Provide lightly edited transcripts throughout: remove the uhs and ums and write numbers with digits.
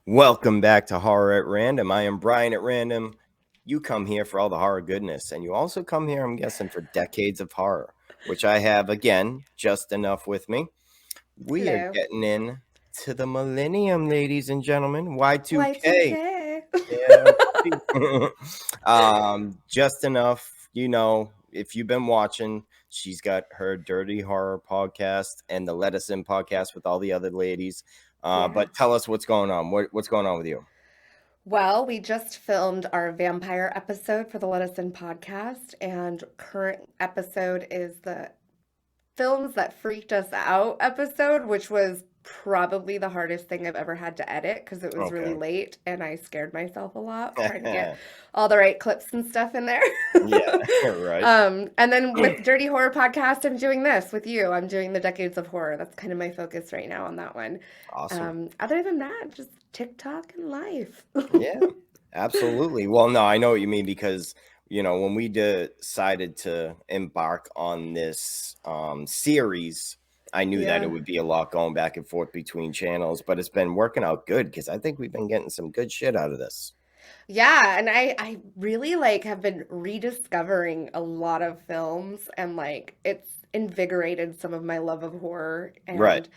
Welcome back to Horror at Random. I am Brian at Random. You come here for all the horror goodness, and you also come here, I'm guessing, for decades of horror, which I have, again, just enough with me. We are Hello. getting in to the millennium, ladies and gentlemen. Y2K. Y2K. Yeah, puppy. Just enough, if you've been watching, she's got her Dirty Horror podcast and the Let Us In podcast with all the other ladies. Yeah. But tell us what's going on. What's going on with you? Well, we just filmed our vampire episode for the Let Us In podcast, and current episode is the films that freaked us out episode, which was probably the hardest thing I've ever had to edit because it was really Okay. late and I scared myself a lot trying to get all the right clips and stuff in there. Yeah, right. And then with Dirty Horror Podcast, I'm doing this with you. I'm doing the Decades of Horror. That's kind of my focus right now on that one. Awesome. Other than that, just TikTok and life. Yeah, absolutely. Well, no, I know what you mean because, when we decided to embark on this series, I knew that it Yeah. would be a lot going back and forth between channels, but it's been working out good because I think we've been getting some good shit out of this. Yeah, and I really like have been rediscovering a lot of films and like it's invigorated some of my love of horror. Right. And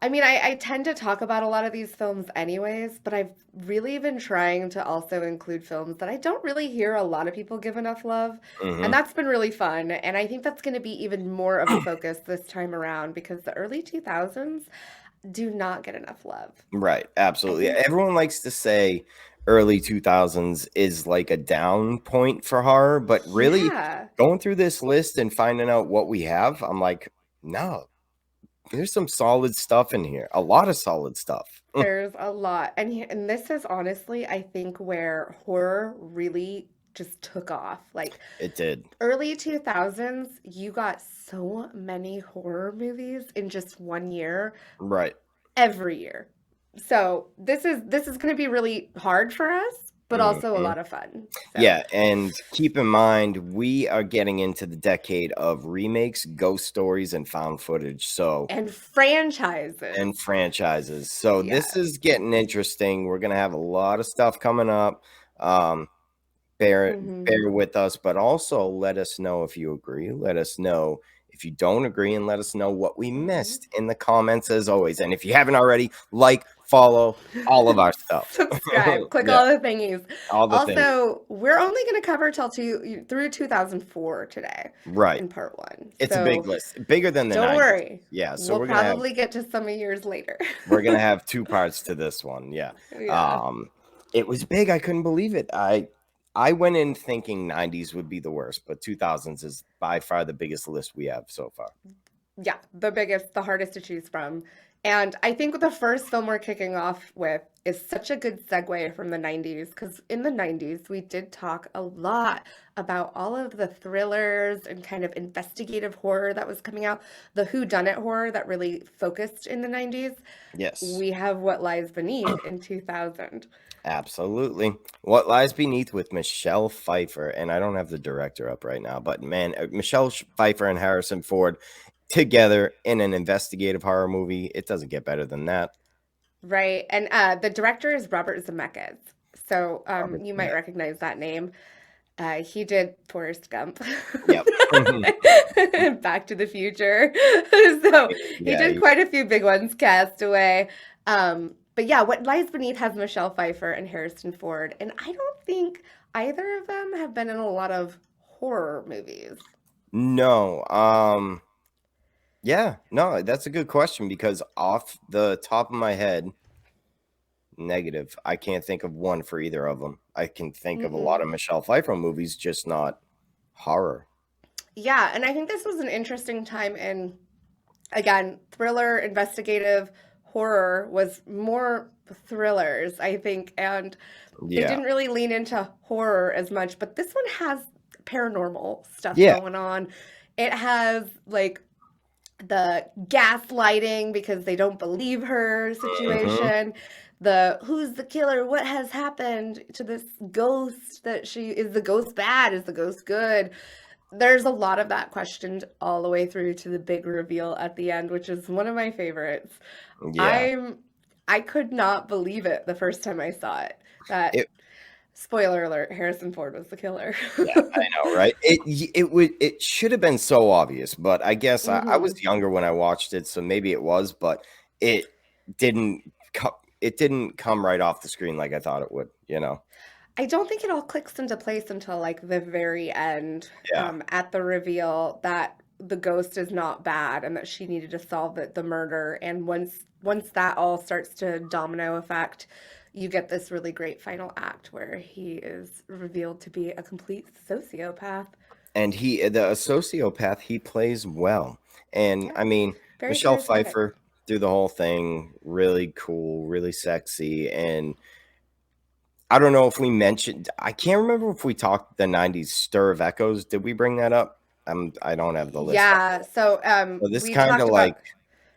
I mean, I tend to talk about a lot of these films anyways, but I've really been trying to also include films that I don't really hear a lot of people give enough love. And Hmm. that's been really fun. And I think that's going to be even more of a focus this time around because the early 2000s do not get enough love. Right. I Absolutely. think, Everyone likes to say early 2000s is like a down point for horror, but really yeah. going through this list and finding out what we have, I'm like, no, there's some solid stuff in here. A lot of solid stuff. There's a lot. And this is honestly, I think, where horror really just took off. Like It did. early 2000s, you got so many horror movies in just 1 year, Right. every year. So this is going to be really hard for us, but also a Mhm. lot of fun. So, Yeah, and keep in mind we are getting into the decade of remakes, ghost stories, and found footage. So and franchises. and franchises. So this Yes. is getting interesting. We're gonna have a lot of stuff coming up. Um, bear Hmm. with us, but also let us know if you agree. Let us know if you don't agree, and let us know what we Hmm. missed in the comments as always. And if you haven't already, like, follow all of our stuff. Subscribe, click Yeah, all the thingies. all the things. Also, we're only going to cover through 2004 today Right. in part one. It's a big So list, bigger than the don't 90s. worry, Yeah, so we'll probably get to some years later. we're gonna have two parts to this one. Yeah. Yeah. Um, it was big. I couldn't believe it. I went in thinking 90s would be the worst, but 2000s is by far the biggest list we have so far. Yeah, the biggest, the hardest to choose from. And I think the first film we're kicking off with is such a good segue from the 90s because in the 90s we did talk a lot about all of the thrillers and kind of investigative horror that was coming out, the whodunit horror that really focused in the 90s. Yes. We have What Lies Beneath in 2000. Absolutely. What Lies Beneath with Michelle Pfeiffer, and I don't have the director up right now, but man, Michelle Pfeiffer and Harrison Ford together in an investigative horror movie. It doesn't get better than that. Right. And the director is Robert Zemeckis. So Robert you might Zemeckis. recognize that name. He did Forrest Gump, Yep. Back to the Future. So he Yeah. did quite a few big ones, Castaway. But yeah, What Lies Beneath has Michelle Pfeiffer and Harrison Ford. And I don't think either of them have been in a lot of horror movies. No. Yeah, no, that's a good question because off the top of my head, negative. I can't think of one for either of them. I can think of a lot Hmm. of Michelle Pfeiffer movies, just not horror. Yeah, and I think this was an interesting time in, again, thriller, investigative, horror was more thrillers, I think, and they Yeah. didn't really lean into horror as much, but this one has paranormal stuff Yeah. going on. It has like the gaslighting because they don't believe her Hmm. situation, the who's the killer, what has happened to this ghost, that she is the ghost bad, is the ghost good. There's a lot of that questioned all the way through to the big reveal at the end, which is one of my favorites. Yeah. I'm I could not believe it the first time I saw it. That, It spoiler alert, Harrison Ford was the killer. Yeah, I know, right? It should have been so obvious, but I guess I Hmm. was younger when I watched it, so maybe it was, but it it didn't come right off the screen like I thought it would, you know? I don't think it all clicks into place until like the very end, Yeah. at the reveal that the ghost is not bad and that she needed to solve the murder. And once that all starts to domino effect, you get this really great final act where he is revealed to be a complete sociopath. And the sociopath, he plays well. And Yeah, I mean, very Michelle charismatic. Pfeiffer through the whole thing, really cool, really sexy, and I don't know if we mentioned. I can't remember if we talked the '90s Stir of Echoes. Did we bring that up? I don't have the list up Yeah, here. so So this we kind talked of about like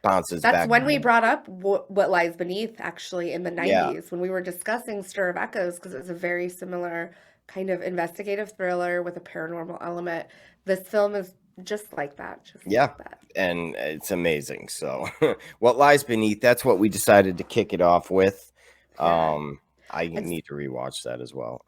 bounces that's back. when we brought up What Lies Beneath, actually, in the Yeah, 90s, when we were discussing Stir of Echoes, because it was a very similar kind of investigative thriller with a paranormal element. This film is just like that, just yeah, like that. and it's amazing. So, What Lies Beneath? That's what we decided to kick it off with. Yeah. I And, need to rewatch that as well.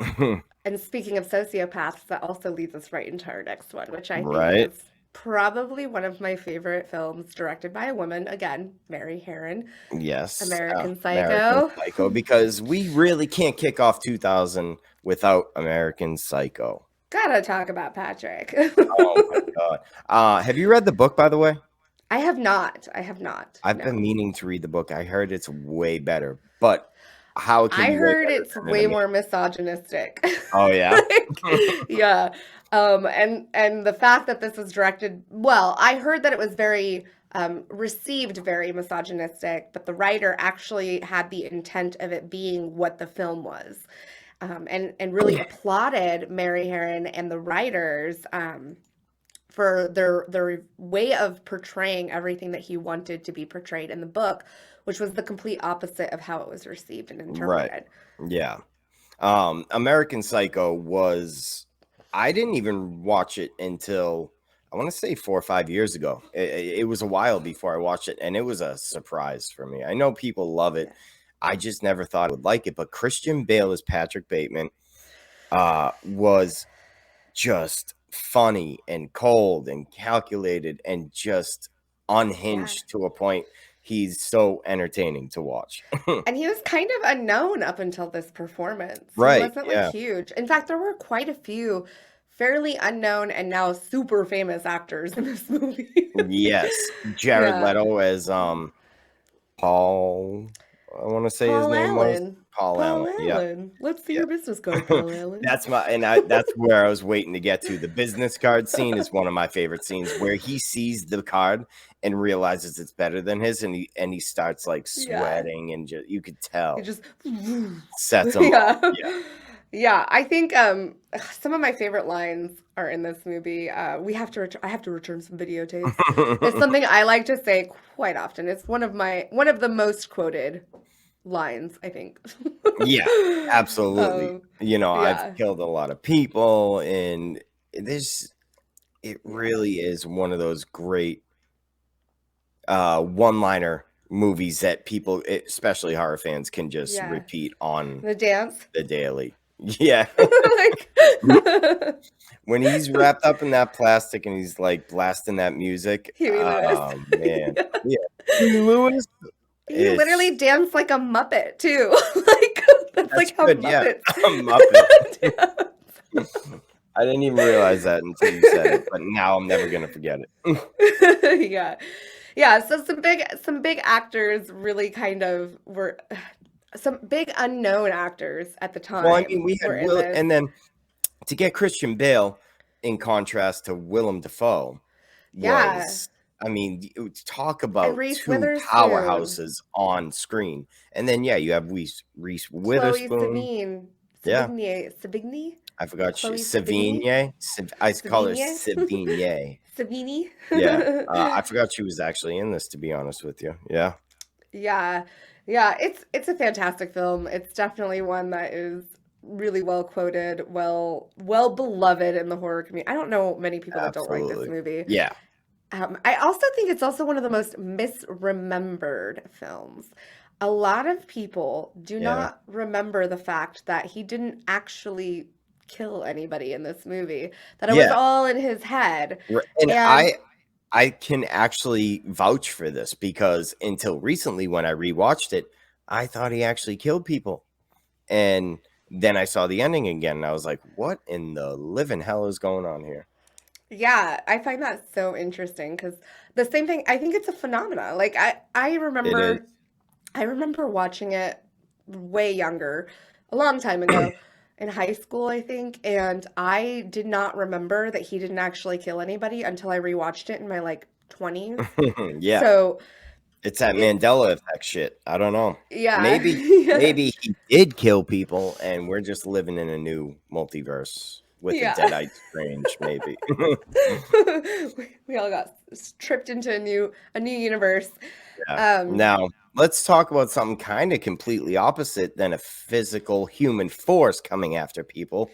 and speaking of sociopaths, that also leads us right into our next one, which I think Right? is probably one of my favorite films directed by a woman. Again, Mary Harron, Yes, American American Psycho. Psycho, because we really can't kick off 2000 without American Psycho. Gotta talk about Patrick. Oh my god! Have you read the book, by the way? I have not. I have not. I've been No. meaning to read the book. I heard it's way better, but how it can I be way heard better it's than an way amazing. more misogynistic. Oh yeah. Like, yeah. And the fact that this was directed, well, I heard that it was very received very misogynistic, but the writer actually had the intent of it being what the film was. And really applauded Mary Herron and the writers, for their way of portraying everything that he wanted to be portrayed in the book, which was the complete opposite of how it was received and Right. interpreted. Yeah. American Psycho was. I didn't even watch it until I want to say 4 or 5 years ago. It was a while before I watched it, and it was a surprise for me. I know people love it. Yeah. I just never thought I would like it. But Christian Bale as Patrick Bateman was just funny and cold and calculated and just Yeah. unhinged to a point. He's so entertaining to watch. And he was kind of unknown up until this performance. He Right. wasn't like Yeah. huge. In fact, there were quite a few fairly unknown and now super famous actors in this movie. Yes. Jared Yeah. Leto as Paul, I want to say his Paul name was Allen. Paul Allen. Paul Yeah. Allen. Let's see Yeah. your business card, Paul Allen. That's where I was waiting to get to. The business card scene is one of my favorite scenes where he sees the card and realizes it's better than his, and he starts like Yeah. sweating, and you could It tell just sets him up. yeah. Yeah. Yeah, I think some of my favorite lines are in this movie. I have to return some videotapes. It's something I like to say quite often. It's one of the most quoted lines, I think. Yeah, absolutely. Um, I've yeah. killed a lot of people, and it Yeah. really is one of those great one-liner movies that people, especially horror fans, can just Yeah. repeat on The dance. the daily. Yeah. Like When he's wrapped up in that plastic and he's like blasting that music, Huey Lewis. oh man. Yeah. Yeah. Huey Lewis He is literally danced like a Muppet too. Like that's that's like how good, yeah. Muppets A Muppet. dance. I didn't even realize that until you said it, but now I'm never gonna forget it. Yeah. Yeah, so some big actors really kind of were some big unknown actors at the Well, I mean, time we were had in Will, this. and then to get Christian Bale in contrast to Willem Dafoe Yeah. was, I mean, talk And about Reese two Witherspoon, powerhouses on screen, and then yeah, you have Reese Chloe Witherspoon. Sevigny, Yeah, Sevigny, I forgot Chloe Sevigny, Sevigny. I call her Sevigny, Sevigny. Sevigny. Yeah, I forgot she was actually in this. To be honest with you, yeah, Yeah. Yeah, it's a fantastic film. It's definitely one that is really well quoted, well beloved in the horror community. I don't know many people that don't like this absolutely, movie. yeah. I also think it's also one of the most misremembered films. a lot of people do Yeah. not remember the fact that he didn't actually kill anybody in this movie, that it was Yeah. all in his head. And And I can actually vouch for this because until recently when I rewatched it, I thought he actually killed people. And then I saw the ending again and I was like, what in the living hell is going on here? yeah, I find that so interesting because the same thing, I think it's a phenomena. Like It is. I remember watching it way younger, a long time ago, in high school, I think, and I did not remember that he didn't actually kill anybody until I rewatched it in my like 20s. Yeah. So It's that it's Mandela effect shit. I don't know. yeah, Maybe yeah, maybe he did kill people and we're just living in a new multiverse with a yeah. deadite strange, maybe. We all got tripped into a new universe. Yeah. Um, Now, let's talk about something kind of completely opposite than a physical human force coming after people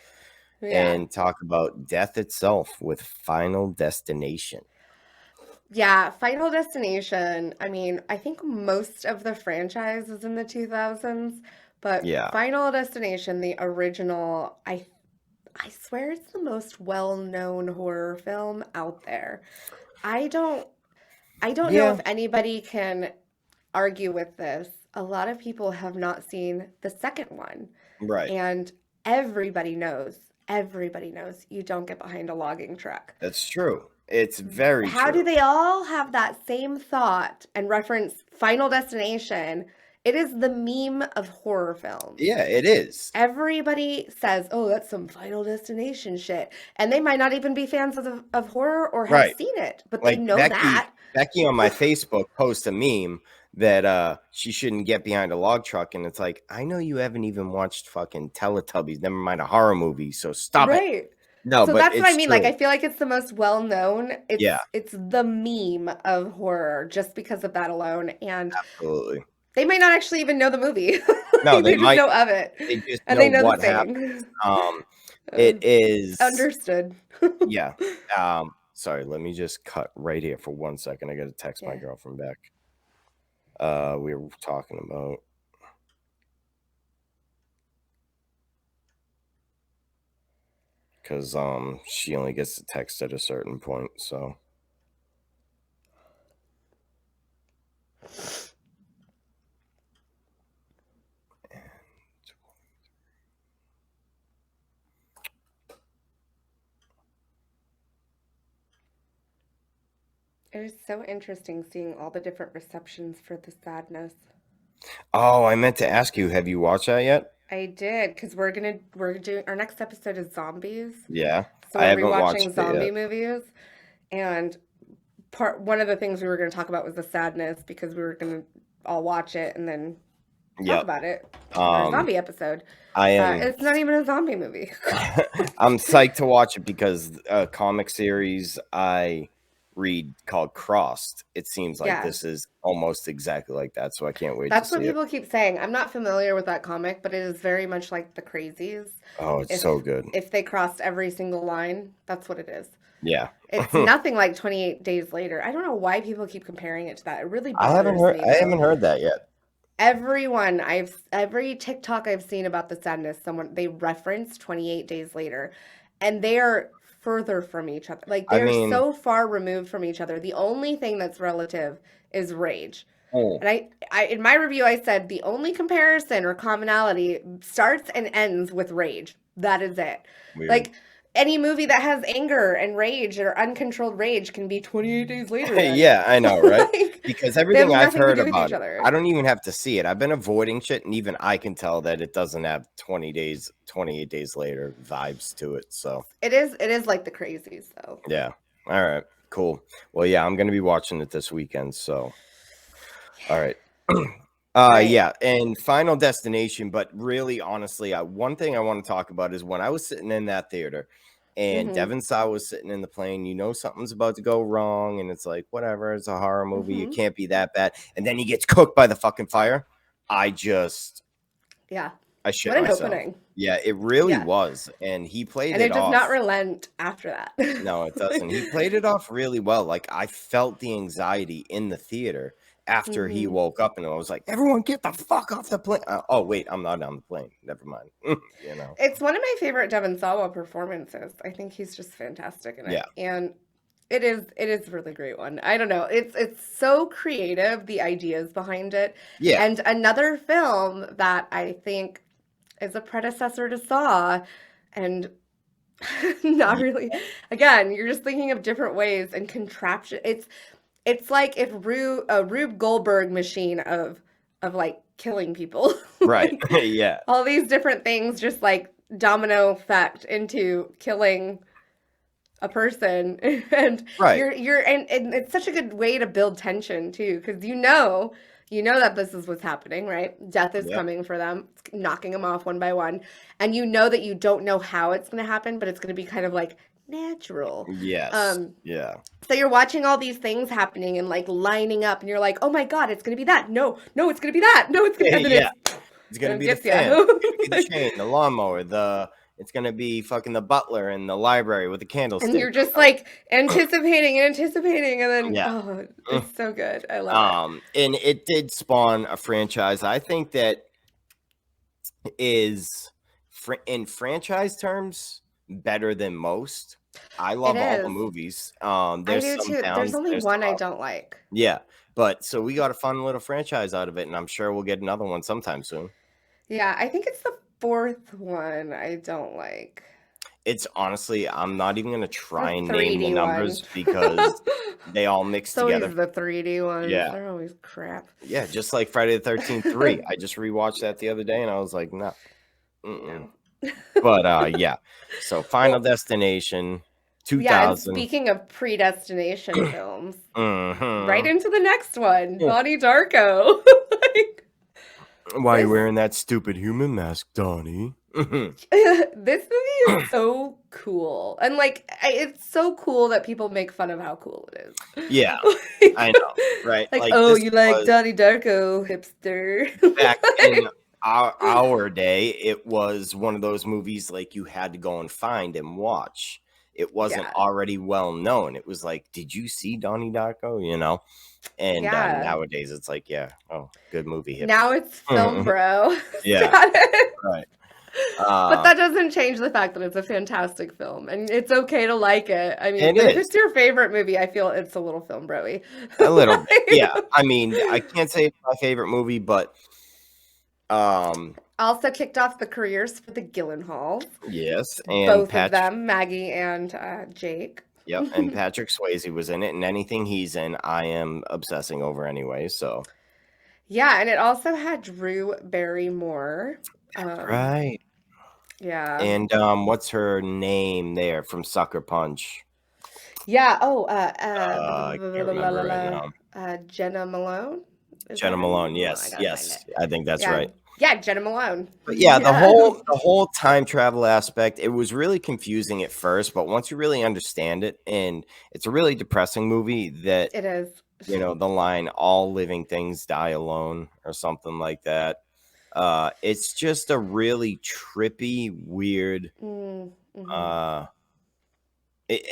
yeah. and talk about death itself with Final Destination. Yeah, Final Destination. I mean, I think most of the franchise is in the 2000s, but Yeah. Final Destination, the original, I swear it's the most well-known horror film out there. I don't I don't know if Yeah. anybody can argue with this. A lot of people have not seen the second one, Right. and everybody knows you don't get behind a logging truck. That's true. It's very How do true. they all have that same thought and reference Final Destination? It is the meme of horror films. Yeah, it is. Everybody says, "Oh, that's some Final Destination shit," and they might not even be fans of horror or have Right. seen it, but they Like know that. Becky on my Facebook posts a meme that she shouldn't get behind a log truck, and it's like, I know you haven't even watched fucking Teletubbies, never mind a horror movie, so stop it. Right. No, So but that's what I it's mean. Like, I true. feel like it's the most well known. Yeah, It's the meme of horror just because of that alone. And absolutely. they might not actually even know the movie. No, they They just might know of it, they just and know they know the what happens. saying. Uh, It is understood. yeah. Sorry, let me just cut right here for 1 second. I gotta text my Yeah. girlfriend back. We were talking about because she only gets to text at a certain point, so It is so interesting seeing all the different receptions for the sadness. oh, I meant to ask you, have you watched that yet? I did because we're doing our next episode is zombies. Yeah. So I we're haven't watched rewatching it yet. zombie movies, and one of the things we were going to talk about was the sadness because we were going to all watch it and then talk Yep. about it in our Um zombie episode. I am It's not even a zombie movie. I'm psyched to watch it because a comic series I read called Crossed. It seems like Yeah, this is almost exactly like that, so I can't wait to that's what see it. people keep saying. I'm not familiar with that comic, but it is very much like the Crazies. Oh, it's If so good. they crossed every single line, that's what it is. Yeah. It's nothing like 28 Days Later. I don't know why people keep comparing it to that. It really bothers me I though. haven't heard that yet. Every TikTok I've seen about the sadness, someone they reference 28 Days Later, and they are further from each other. Like I they're mean, so far removed from each other. The only thing that's relative is Rage. oh, And I in my review I said the only comparison or commonality starts and ends with Rage. That is it. weird. Like any movie that has anger and rage or uncontrolled rage can be 28 Days Later then. Yeah, I know, right? Like Because they have everything I've nothing to heard do with about each it, other. I don't even have to see it. I've been avoiding shit, and even I can tell that it doesn't have 20 days, 28 days later vibes to it. So, It is like the crazies though. yeah. All right, cool. Well, yeah, I'm going to be watching it this weekend. So, all right. Right. Yeah, and Final Destination, but really, honestly, one thing I want to talk about is when I was sitting in that theater and Mm-hmm. Devin Sawa was sitting in the plane, you know something's about to go wrong, and it's like, whatever, it's a horror movie, it Mm-hmm. can't be that bad. And then he gets cooked by the fucking fire. I Yeah. shit What an myself. opening. Yeah, it really Yeah. was. And he played And it it does not off. relent after that. No, it doesn't. He played it off really well. Like I felt the anxiety in the theater. after he woke up, and I was like, everyone get the fuck off the plane. Oh wait, I'm not on the plane, never mind. You know. It's one of my favorite Devon Sawa performances. I think he's just fantastic in Yeah. it. And it is a really great one. I don't know. It's so creative, the ideas behind it. Yeah. And another film that I think is a predecessor to Saw and not really, again, you're just thinking of different ways and contraption. It's like if a Rube Goldberg machine of like killing people. Right. Like Yeah. all these different things just like domino effect into killing a person. And Right. and it's such a good way to build tension too, because you know that this is what's happening, right? Death is Yep. coming for them, it's knocking them off one by one. And you know that you don't know how it's going to happen, but it's going to be kind of like natural. Yes. Um, Yeah. so you're watching all these things happening and like lining up, and you're like, "Oh my God, it's gonna be that! No, no, it's gonna be that! No, it's gonna," and then Yeah. It's gonna it be the gets fan. It's gonna be the you. chain, the lawnmower, it's gonna be fucking the butler in the library with the And candlestick. you're just like anticipating and anticipating, and then Yeah. oh, it's so good. I love it. And it did spawn a franchise. I think that is in franchise terms better than most. I It love all the is. movies. I There's do some too. There's downs, only there's some one I ups. don't like. Yeah, but so we got a fun little franchise out of it, and I'm sure we'll get another one sometime soon. Yeah, I think it's the fourth one I don't like. It's honestly, I'm not even gonna The try and name the 3D numbers ones. because they all mix It's always together. the 3D ones. Yeah, They're always crap. yeah, just like Friday the 13th 3. I just rewatched that the other day, and I was like, no, mm-mm. No. But yeah, so Final Well, Destination, yeah, and 2000. speaking of predestination films, right Mm-hmm. into the next one, Donnie Darko. Like Why are you this wearing that stupid human mask, Donnie? this movie is so cool. And like it's so cool that people make fun of how cool it is. Yeah, Like, I know, right? like, Like oh, this you like was Donnie Darko, hipster. back in our day. It was one of those movies like you had to go and find and watch. It wasn't Yeah. already well known. It was like, did you see Donnie Darko? You know, and Yeah. nowadays it's like, yeah, oh, good movie, Now hipster. it's film bro Yeah, status. right. But that doesn't change the fact that it's a fantastic film, and it's okay to like it. I mean, It but if is it's your favorite movie, I feel it's a little film bro-y. a little bit. Yeah, Like, I mean, I can't say it's my favorite movie, but also kicked off the careers for the Gyllenhaals, yes, and both of Patrick. them, Maggie and Jake. Yep, and Patrick Swayze was in it, and anything he's in, I am obsessing over anyway. So Yeah, and it also had Drew Barrymore. right, Yeah. and what's her name there from Sucker Punch? Yeah. Oh, I can't remember right now. Jenna Malone. Is that Jenna her name? Malone. Hold on, I Yes, gotta find yes, it. I think that's Yeah. right. Yeah, Jenna Malone. But yeah, the Yeah. whole time travel aspect, it was really confusing at first, but once you really understand it, and it's a really depressing movie that, It is. the line "all living things die alone" or something like that. It's just a really trippy, weird. Mm-hmm. Uh,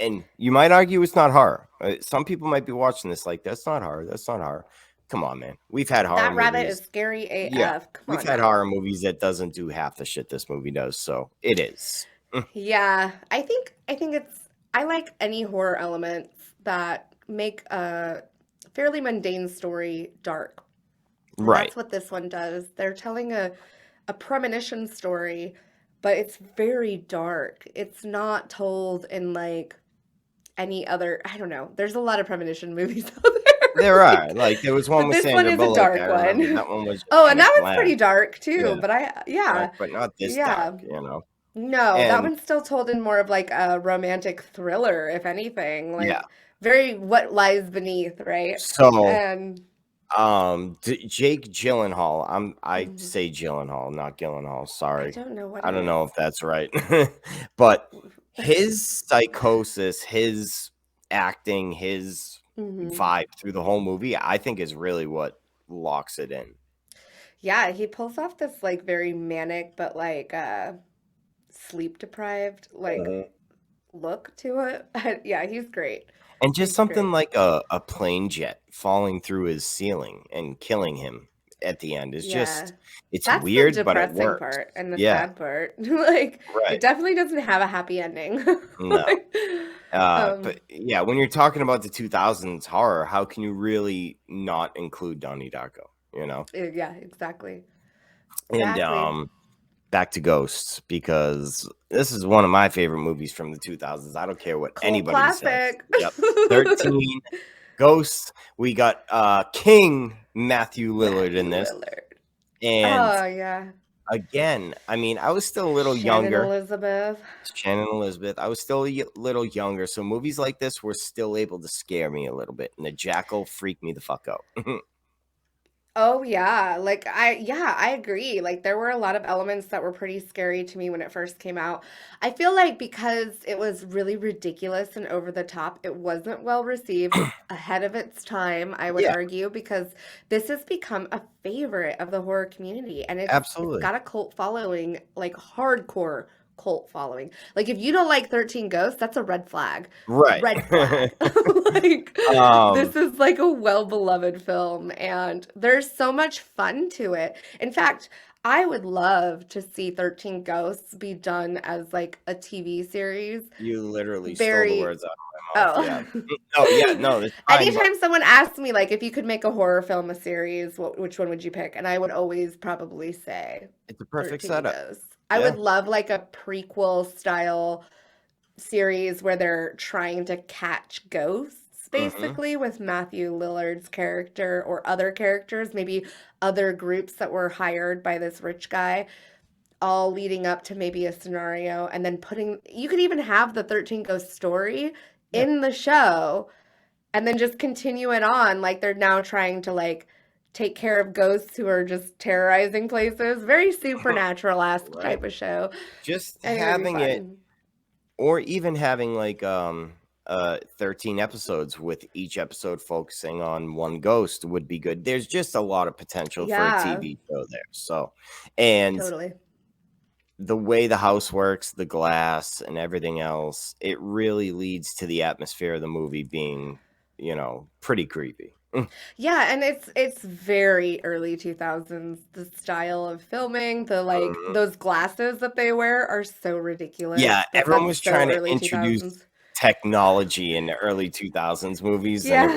and you might argue it's not horror. Some people might be watching this like that's not horror. That's not horror. Come on, man. We've had horror That rabbit is movies. scary Yeah, AF. Come we've on had now. horror movies that doesn't do half the shit this movie does. So it is. Yeah, I think I like any horror elements that make a fairly mundane story dark. And Right. that's what this one does. They're telling a premonition story, but it's very dark. It's not told in like any other, I don't know. There's a lot of premonition movies out there. There are. Like, Like there was one but with this one Sandra is a Bullock. I dark remember one. that one was just Oh, kind and of that one's bland. pretty dark too, Yeah. but Right, yeah. but not this Yeah. dark, No, that And one's still told in more of like a romantic thriller, if anything, yeah. like very what lies beneath, right? So And Jake Gyllenhaal. I mhm, say Gyllenhaal, not Gyllenhaal. I Sorry. don't know what I it don't is. know if that's right. But his psychosis, his acting, his Hmm. vibe through the whole movie, I think is really what locks it in. Yeah, he pulls off this like very manic but like sleep deprived, like Mhm. look to it. Yeah, he's great. And just He's something great. like a plane jet falling through his ceiling and killing him at the end is Yeah. just it's That's the weird, but it depressing works. part and the Yeah, sad part. Like, right. it definitely doesn't have a happy ending. No. Like, But yeah, when you're talking about the 2000s horror, how can you really not include Donnie Darko, you know? yeah, exactly. And Exactly. back to Ghosts, because this is one of my favorite movies from the 2000s. I don't care what Cult anybody says. classic. Yep. 13 Ghosts. We got King Matthew Lillard in Matthew this. Lillard. And Oh, yeah. again, I mean, I was still a little Shannon younger. Elizabeth. Shannon Elizabeth. I was still a little younger, so movies like this were still able to scare me a little bit, and the Jackal freaked me the fuck out. Oh yeah, yeah, I agree. Like there were a lot of elements that were pretty scary to me when it first came out. I feel like because it was really ridiculous and over the top, it wasn't well received. It's ahead of its time, I would Yeah, argue, because this has become a favorite of the horror community and it's absolutely. got a cult following, like hardcore cult following. Like if you don't like 13 Ghosts, that's a red flag. Right. Red flag. Like um, this is like a well-beloved film and there's so much fun to it. In fact, I would love to see 13 Ghosts be done as like a TV series. you literally stole the Very words out of my mouth. Yeah. Oh. Oh yeah, no, it's fine, but Anytime someone asks me like if you could make a horror film a series, which one would you pick? And I would always probably say it's a perfect 13 setup. Ghosts. I Yeah. would love like a prequel style series where they're trying to catch ghosts, Hmm. basically, with Matthew Lillard's character or other characters, maybe other groups that were hired by this rich guy, all leading up to maybe a scenario. And then you could even have the 13 Ghost story Yeah. in the show and then just continue it on. Like they're now trying to like take care of ghosts who are just terrorizing places. Very supernatural-esque Right. type of show. Just I think it would be having it, fun. or even having like 13 episodes with each episode focusing on one ghost would be good. There's just a lot of potential for a Yeah, TV show there. So, and totally. the way the house works, the glass and everything else, it really leads to the atmosphere of the movie being, pretty creepy. Yeah, and it's very early 2000s. The style of filming, the like Mhm. those glasses that they wear are so ridiculous, Yeah, but everyone that's was so trying to early introduce 2000s. technology in the early 2000s movies, and Yeah.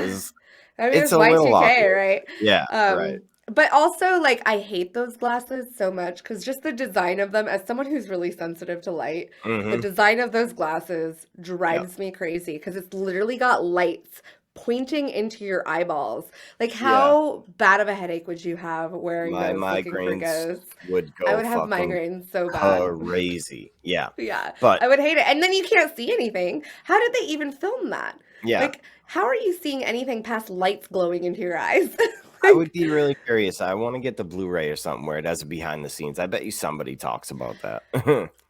I mean, it's it's a little Y2K, awkward. right? Yeah, right. But also like I hate those glasses so much because just the design of them, as someone who's really sensitive to light, the Mhm. design of those glasses Yep. drives me crazy because it's literally got lights pointing into your eyeballs. Like Yeah. how bad of a headache would you have wearing My those looking for migraines ghosts? would I go would have fucking migraines so bad. crazy. Yeah. Yeah, But I would hate it. And then you can't see anything. How did they even film that? yeah, Like, how are you seeing anything past lights glowing into your eyes? I would Like, be really curious. I wanna get the Blu-ray or something where it has a behind the scenes. I bet you somebody talks about that.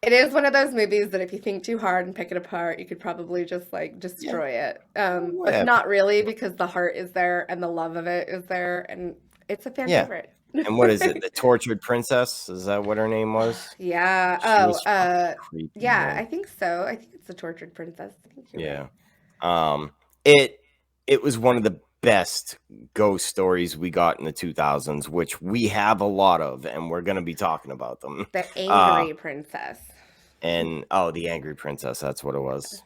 it is one of those movies that if you think too hard and pick it apart, you could probably just like Yeah, destroy it. But whatever. not really because the heart is there and the love of it is there, and it's a fan Yeah. favorite. And what is it? The Tortured Princess? Is that what her name was? Yeah. She was fucking creepy, Yeah, I man. think so. I think it's a tortured princess. I think you're right. Yeah. Um, it it was one of the best ghost stories we got in the 2000s, which we have a lot of, and we're gonna be talking about them. The Uh, angry princess. and oh, the Angry Princess, that's what it was.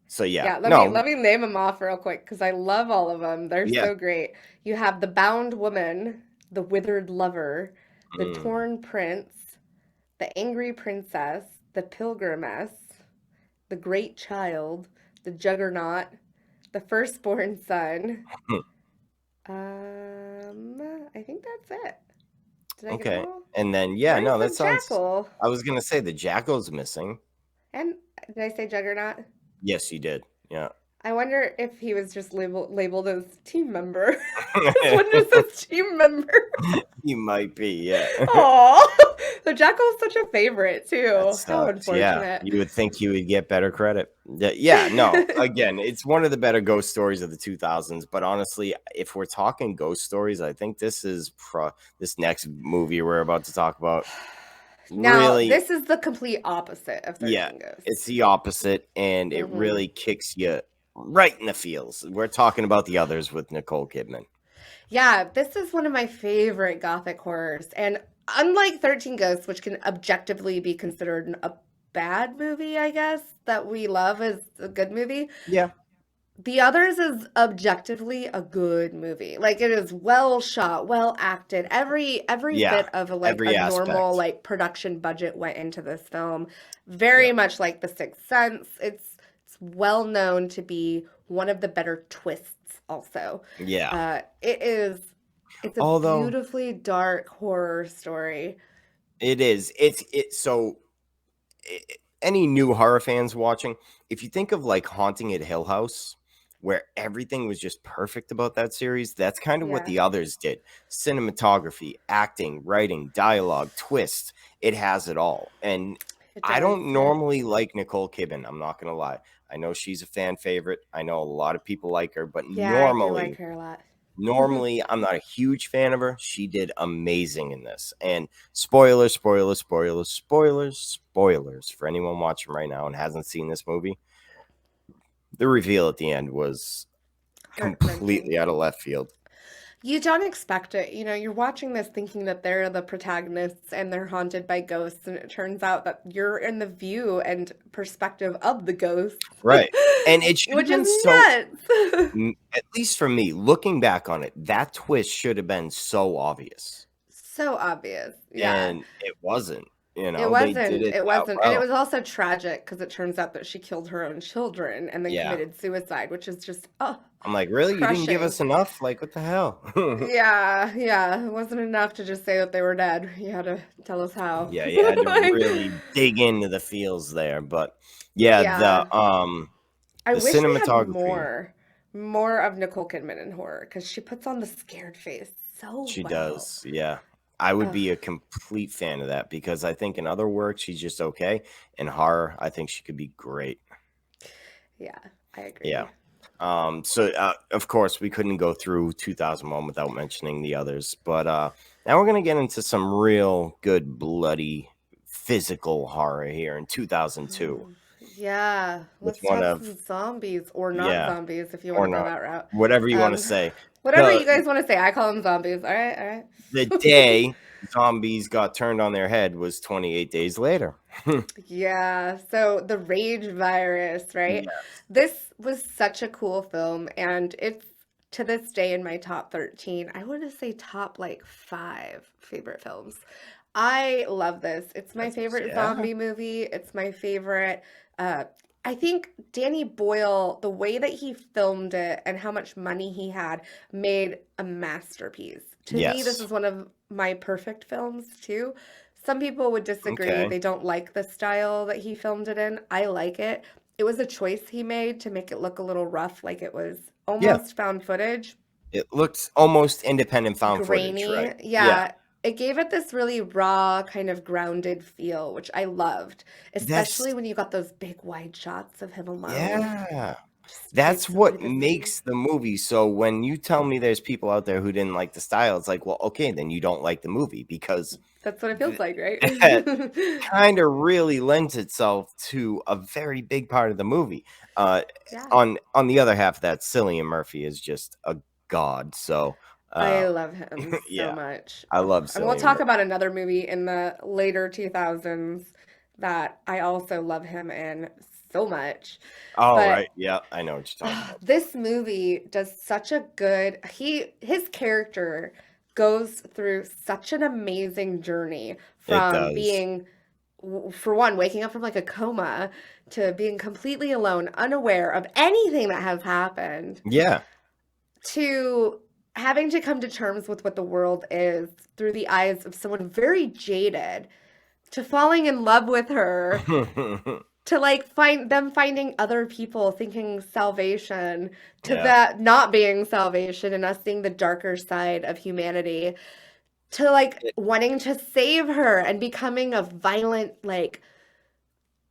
So yeah, Yeah, no, let me name them off real quick because I love all of them. They're yeah, so great. You have the bound woman, the withered lover, the mm, torn prince, the angry princess, the pilgrimess, the great child, the juggernaut, the firstborn son. I think that's it. Did I get them okay. all? And then yeah, Where's no, the that sounds. jackal? I was gonna say the Jackal's missing. And did I say juggernaut? Yes, you did. Yeah. I wonder if he was just labeled as team member. This one just says team member. He might be, yeah. Oh, the jackal's such a favorite That too. How sucks. Yeah, unfortunate. you would think you would get better credit. Yeah, no. Again, it's one of the better ghost stories of the 2000s. But honestly, if we're talking ghost stories, I think this is this next movie we're about to talk about. Now, Really, this is the complete opposite of yeah, 13 it's Ghosts. the opposite, and it Hmm. really kicks you right in the feels. We're talking about the others with Nicole Kidman. Yeah, this is one of my favorite gothic horrors. And unlike 13 Ghosts, which can objectively be considered a bad movie, I guess, that we love as a good movie, Yeah, The Others is objectively a good movie. Like it is well shot, well acted. Every yeah, bit of a every normal aspect. production budget went into this film. Very Yep. much like The Sixth Sense. It's well known to be one of the better twists also. Yeah. It's a Although beautifully dark horror story. it is, so any new horror fans watching, if you think of like Haunting at Hill House, where everything was just perfect about that series, that's kind of what Yeah, the others did. Cinematography, acting, writing, dialogue, twist, it has it all. And it I does. don't Yeah. normally like Nicole Kidman. I'm not going to lie. I know she's a fan favorite. I know a lot of people like her, but Yeah, I do like her a lot. normally I'm not a huge fan of her. She did amazing in this. And spoilers, spoilers, spoilers, spoilers, spoilers for anyone watching right now and hasn't seen this movie. The reveal at the end was Heart-wrenching. completely out of left field. You don't expect it. You know, you're watching this thinking that they're the protagonists and they're haunted by ghosts, and it turns out that you're in the view and perspective of the ghosts, Right. And it should have which been is so, nuts. at least for me, looking back on it, that twist should have been so obvious. So obvious. Yeah. And it wasn't. It They did wasn't. it It that wasn't. And it well. was also tragic because it turns out that she killed her own children and then Yeah. committed suicide, which is just, oh, I'm like, really? You didn't give crushing. us enough? Like, what the hell? Yeah, yeah. It wasn't enough to just say that they were dead. You had to tell us how. Yeah, you had to Like, really dig into the feels there. But yeah, yeah. I the wish we had cinematography, more of Nicole Kidman in horror because she puts on the scared face so she well. does. Yeah. I would Ugh, be a complete fan of that because I think in other work she's just okay. In horror, I think she could be great. yeah, I Yeah. agree. Of course we couldn't go through 2001 without mentioning the others, but now we're gonna get into some real good bloody physical horror here in 2002 Oh, yeah, with let's one talk of some zombies or not yeah, zombies if you want or to go not, that route. whatever you want to Um, say. whatever you The guys want to say, I call them zombies. All right, all right. the day zombies got turned on their head was 28 days later. Yeah, so the rage virus, right? Yes. This was such a cool film, and it's to this day in my top 13. I want to say top like five favorite films. I love this. It's my favorite Yeah. zombie movie. It's my favorite. Uh, I think Danny Boyle, the way that he filmed it and how much money he had, made a masterpiece. To me, this Yes. is one of my perfect films too. Some people would disagree. Okay. They don't like the style that he filmed it in. I like it. It was a choice he made to make it look a little rough, like it was Yeah. almost found footage, It looks almost independent found footage, grainy. right? Yeah. Yeah, it gave it this really raw, kind of grounded feel, which I loved, That's especially when you got those big wide shots of him alone. yeah. Just That's what focusing. makes the movie. So when you tell me there's people out there who didn't like the style, it's like, well, okay, then you don't like the movie because That's what it feels like, right? that kind of really lends itself to a very big part of the movie. Uh, Yeah. on the other half, that Cillian Murphy is just a god. So, I uh, love him so yeah, much. I Oh, love and we'll Cillian talk Murphy. about another movie in the later 2000s that I also love him in so much. All But right, yeah, I know what you're talking about. this movie does such a good his character goes through such an amazing journey It from does. being for one waking up from like a coma to being completely alone, unaware of anything that has happened Yeah. to having to come to terms with what the world is through the eyes of someone very jaded, to falling in love with her, to like finding other people thinking salvation, to Yeah. that not being salvation and us seeing the darker side of humanity, to like It, wanting to save her and becoming a violent like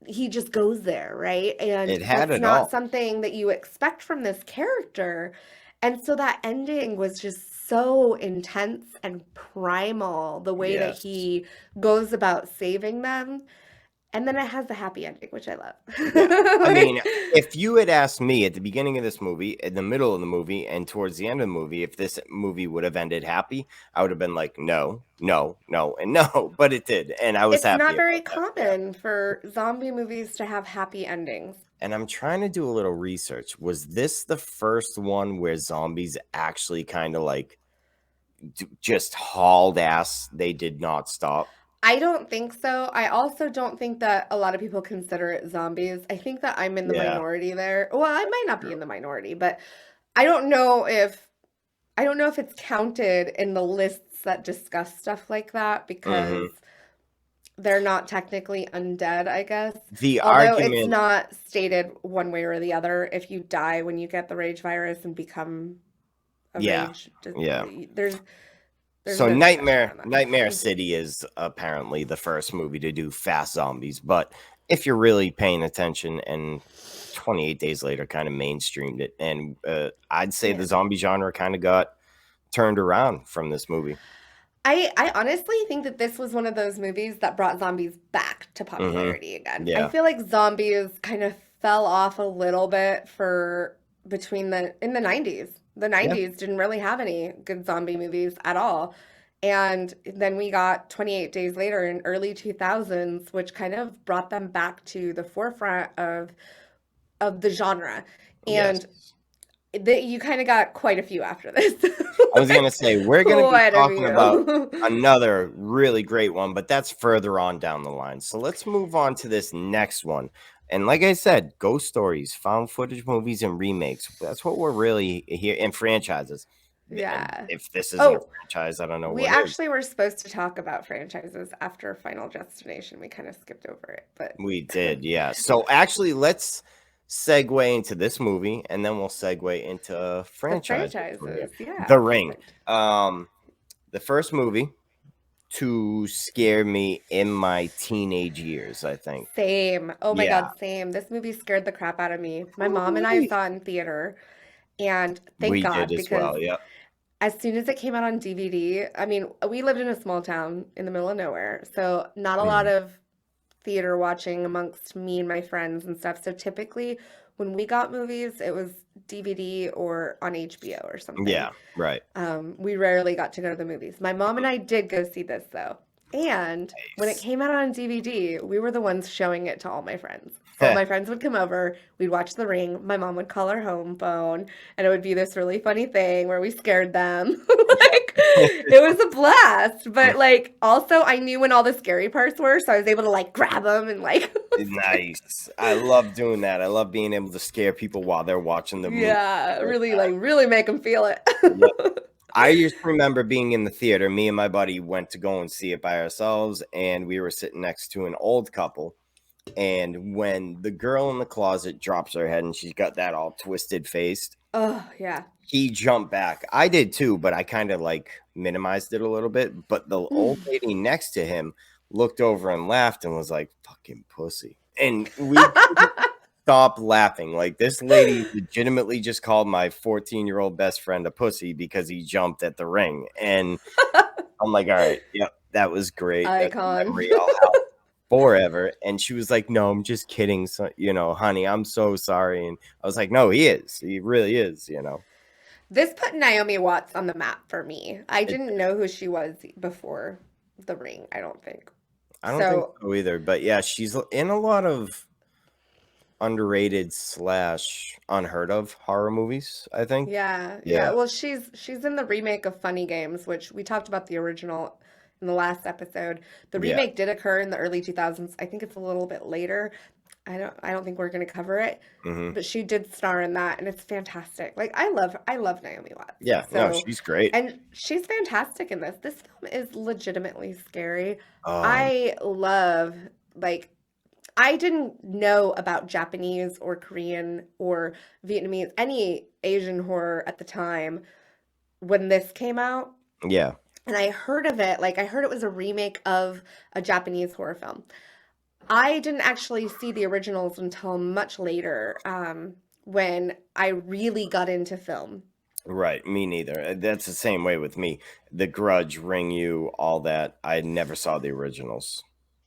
he just goes there, right? And it had that's it not all. something that you expect from this character. And so that ending was just so intense and primal, the way that Yes. he goes about saving them. And then it has the happy ending, which I love. Yeah. I Like, mean, if you had asked me at the beginning of this movie, in the middle of the movie, and towards the end of the movie, if this movie would have ended happy, I would have been like, no, no, no, and no. But it did. And I was it's happy not very about that. Yeah. common for zombie movies to have happy endings. And I'm trying to do a little research. Was this the first one where zombies actually kind of like just hauled ass? They did not stop. I don't think so. I also don't think that a lot of people consider it zombies. I think that I'm in the Yeah. minority there. Well, I might not be in the minority, but I don't know if I don't know if it's counted in the lists that discuss stuff like that because Hmm. they're not technically undead, I guess. The Although it's argument, not stated one way or the other if you die when you get the rage virus and become a yeah, rage. yeah. There's So no discussion on Nightmare that. City is apparently the first movie to do fast zombies, but if you're really paying attention, and 28 Days Later kind of mainstreamed it, and I'd say Yeah. the zombie genre kind of got turned around from this movie. I honestly think that this was one of those movies that brought zombies back to Hmm. popularity again. I Yeah, feel like zombies kind of fell off a little bit for between the in the 90s. The yeah, 90s didn't really have any good zombie movies at all. And then we got 28 Days Later in early 2000s, which kind of brought them back to the forefront of the genre. And yes. you kind of got quite a few after this. I was gonna Like, say we're gonna be quite a talking about few. another really great one, but that's further on down the line. So let's move on to this next one. And like I said, ghost stories, found footage movies, and remakes. That's what we're really here in franchises. And Yeah. if this isn't a Oh, franchise, I don't know we what is. actually were supposed to talk about franchises after Final Destination. We kind of skipped over it, but We did, yeah. So actually, let's segue into this movie, and then we'll segue into the franchises from here. franchises, yeah, The Ring. perfect. The first movie to scare me in my teenage years, I think. Same. Oh my Yeah, God, same. This movie scared the crap out of me. My mom and I Ooh-wee. saw it in theater, and thank We did God, as because well. Yep. as soon as it came out on DVD, I mean, we lived in a small town in the middle of nowhere, so not a lot Mhm. of theater watching amongst me and my friends and stuff. So typically, when we got movies, it was DVD or on HBO or something. Yeah, right. We rarely got to go to the movies. My mom and I did go see this though. And when it Nice. came out on DVD, we were the ones showing it to all my friends. So my friends would come over, we'd watch The Ring, my mom would call her home phone, and it would be this really funny thing where we scared them. Like it was a blast, but like also I knew when all the scary parts were, so I was able to like grab them and like was like Nice. I love doing that. I love being able to scare people while they're watching the movie. yeah, really like really make them feel it. Yep. I just remember being in the theater. Me and my buddy went to go and see it by ourselves, and we were sitting next to an old couple. And when the girl in the closet drops her head and she's got that all twisted face, Oh, yeah. he jumped back. I did too, but I kind of like minimized it a little bit. But the old lady next to him looked over and laughed and was like, fucking pussy. And we couldn't stop laughing. Like this lady legitimately just called my 14-year-old best friend a pussy because he jumped at the ring. And I'm like, all right, yep, that was great. That's a Icon. memory I'll have forever. And she was like, no, I'm just kidding. So, honey, I'm so sorry. And I was like, no, he is. He really is. This put Naomi Watts on the map for me. I It, didn't know who she was before The Ring, I don't think. I don't think So, so either. But yeah, she's in a lot of underrated slash unheard of horror movies, I think. yeah, yeah. Yeah. Well, she's in the remake of Funny Games, which we talked about the original in the last episode. The Yeah. remake did occur in the early 2000s. I think it's a little bit later. I don't think we're going to cover it, Hmm. but she did star in that and it's fantastic. Like I love Naomi Watts. Yeah. No, So, she's great. and she's fantastic in this. This film is legitimately scary. Um, I love like I didn't know about Japanese or Korean or Vietnamese, any Asian horror at the time when this came out. yeah. And I heard of it, like I heard it was a remake of a Japanese horror film. I didn't actually see the originals until much later, when I really got into film. Right, me neither. That's the same way with me. The Grudge, Ring You, all that. I never saw the originals.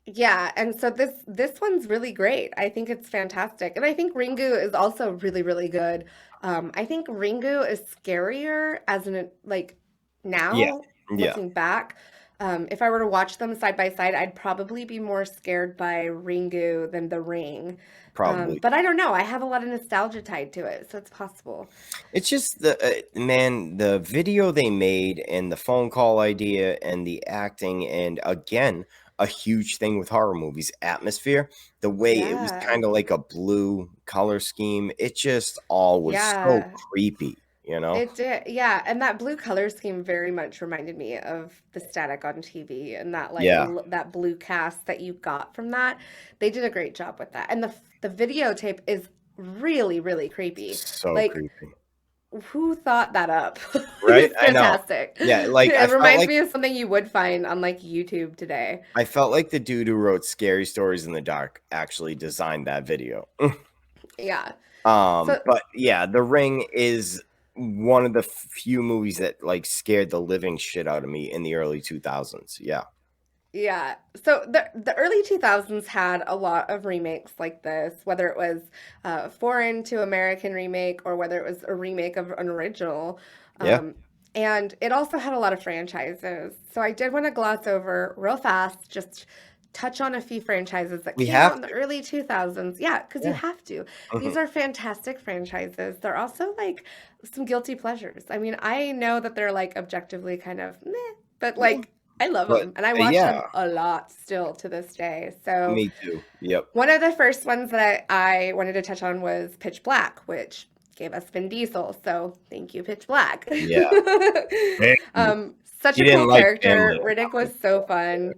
Yeah, and so this one's really great. I think it's fantastic. And I think Ringu is also really, really good. I think Ringu is scarier as an like Yeah, now yeah, looking back. If I were to watch them side by side, I'd probably be more scared by Ringu than The Ring. probably. But I don't know. I have a lot of nostalgia tied to it, so it's possible. It's just the man, the video they made and the phone call idea and the acting, and again, a huge thing with horror movies, atmosphere. The way it was Yeah. kind of like a blue color scheme. It just all was so Yeah. creepy, you know? It did, yeah, and that blue color scheme very much reminded me of the static on TV and that like Yeah, that blue cast that you got from that. They did a great job with that. And the videotape is really, really creepy. so Like, creepy. who thought that up? Right? It's I know. fantastic. Yeah, like It reminds me of something you would find on like YouTube today. I felt like the dude who wrote Scary Stories in the Dark actually designed that video. Yeah. So But yeah, The Ring is one of the few movies that like scared the living shit out of me in the early 2000s. Yeah. yeah. So the early 2000s had a lot of remakes like this, whether it was a foreign to American remake or whether it was a remake of an original. Yeah. Um, and it also had a lot of franchises. So I did want to gloss over real fast, just touch on a few franchises that We came out have in the to. early 2000s. Yeah, because you Yeah. have to. Mhm. These are fantastic franchises. They're also like some guilty pleasures. I mean, I know that they're like objectively kind of meh, but Yeah. like I love But them and I watch yeah, them a lot still to this day. So, me too. Yep. one of the first ones that I wanted to touch on was Pitch Black, which gave us Vin Diesel. So, thank you, Pitch Black. Yeah. Thank you. Such You a didn't cool like Van character. Damme. Riddick was so fun.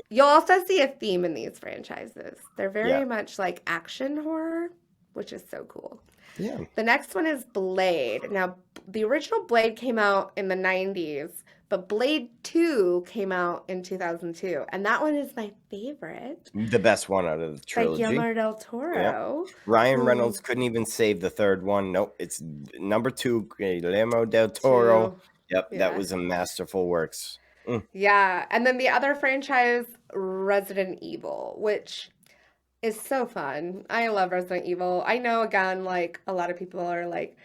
You'll also see a theme in these franchises. They're Yeah. very much like action horror, which is so cool. Yeah. The next one is Blade. Now, the original Blade came out in the 90s, but Blade 2 came out in 2002. And that one is my favorite The best one out of the by trilogy. Guillermo del Yeah. Toro, Ryan who Reynolds couldn't even save the third one. Nope. It's number two, Guillermo del Toro. to, Yep. That yeah. was a masterful works. Mm. Yeah. And then the other franchise, Resident Evil, which is so fun. I love Resident Evil. I know, again, like a lot of people are like,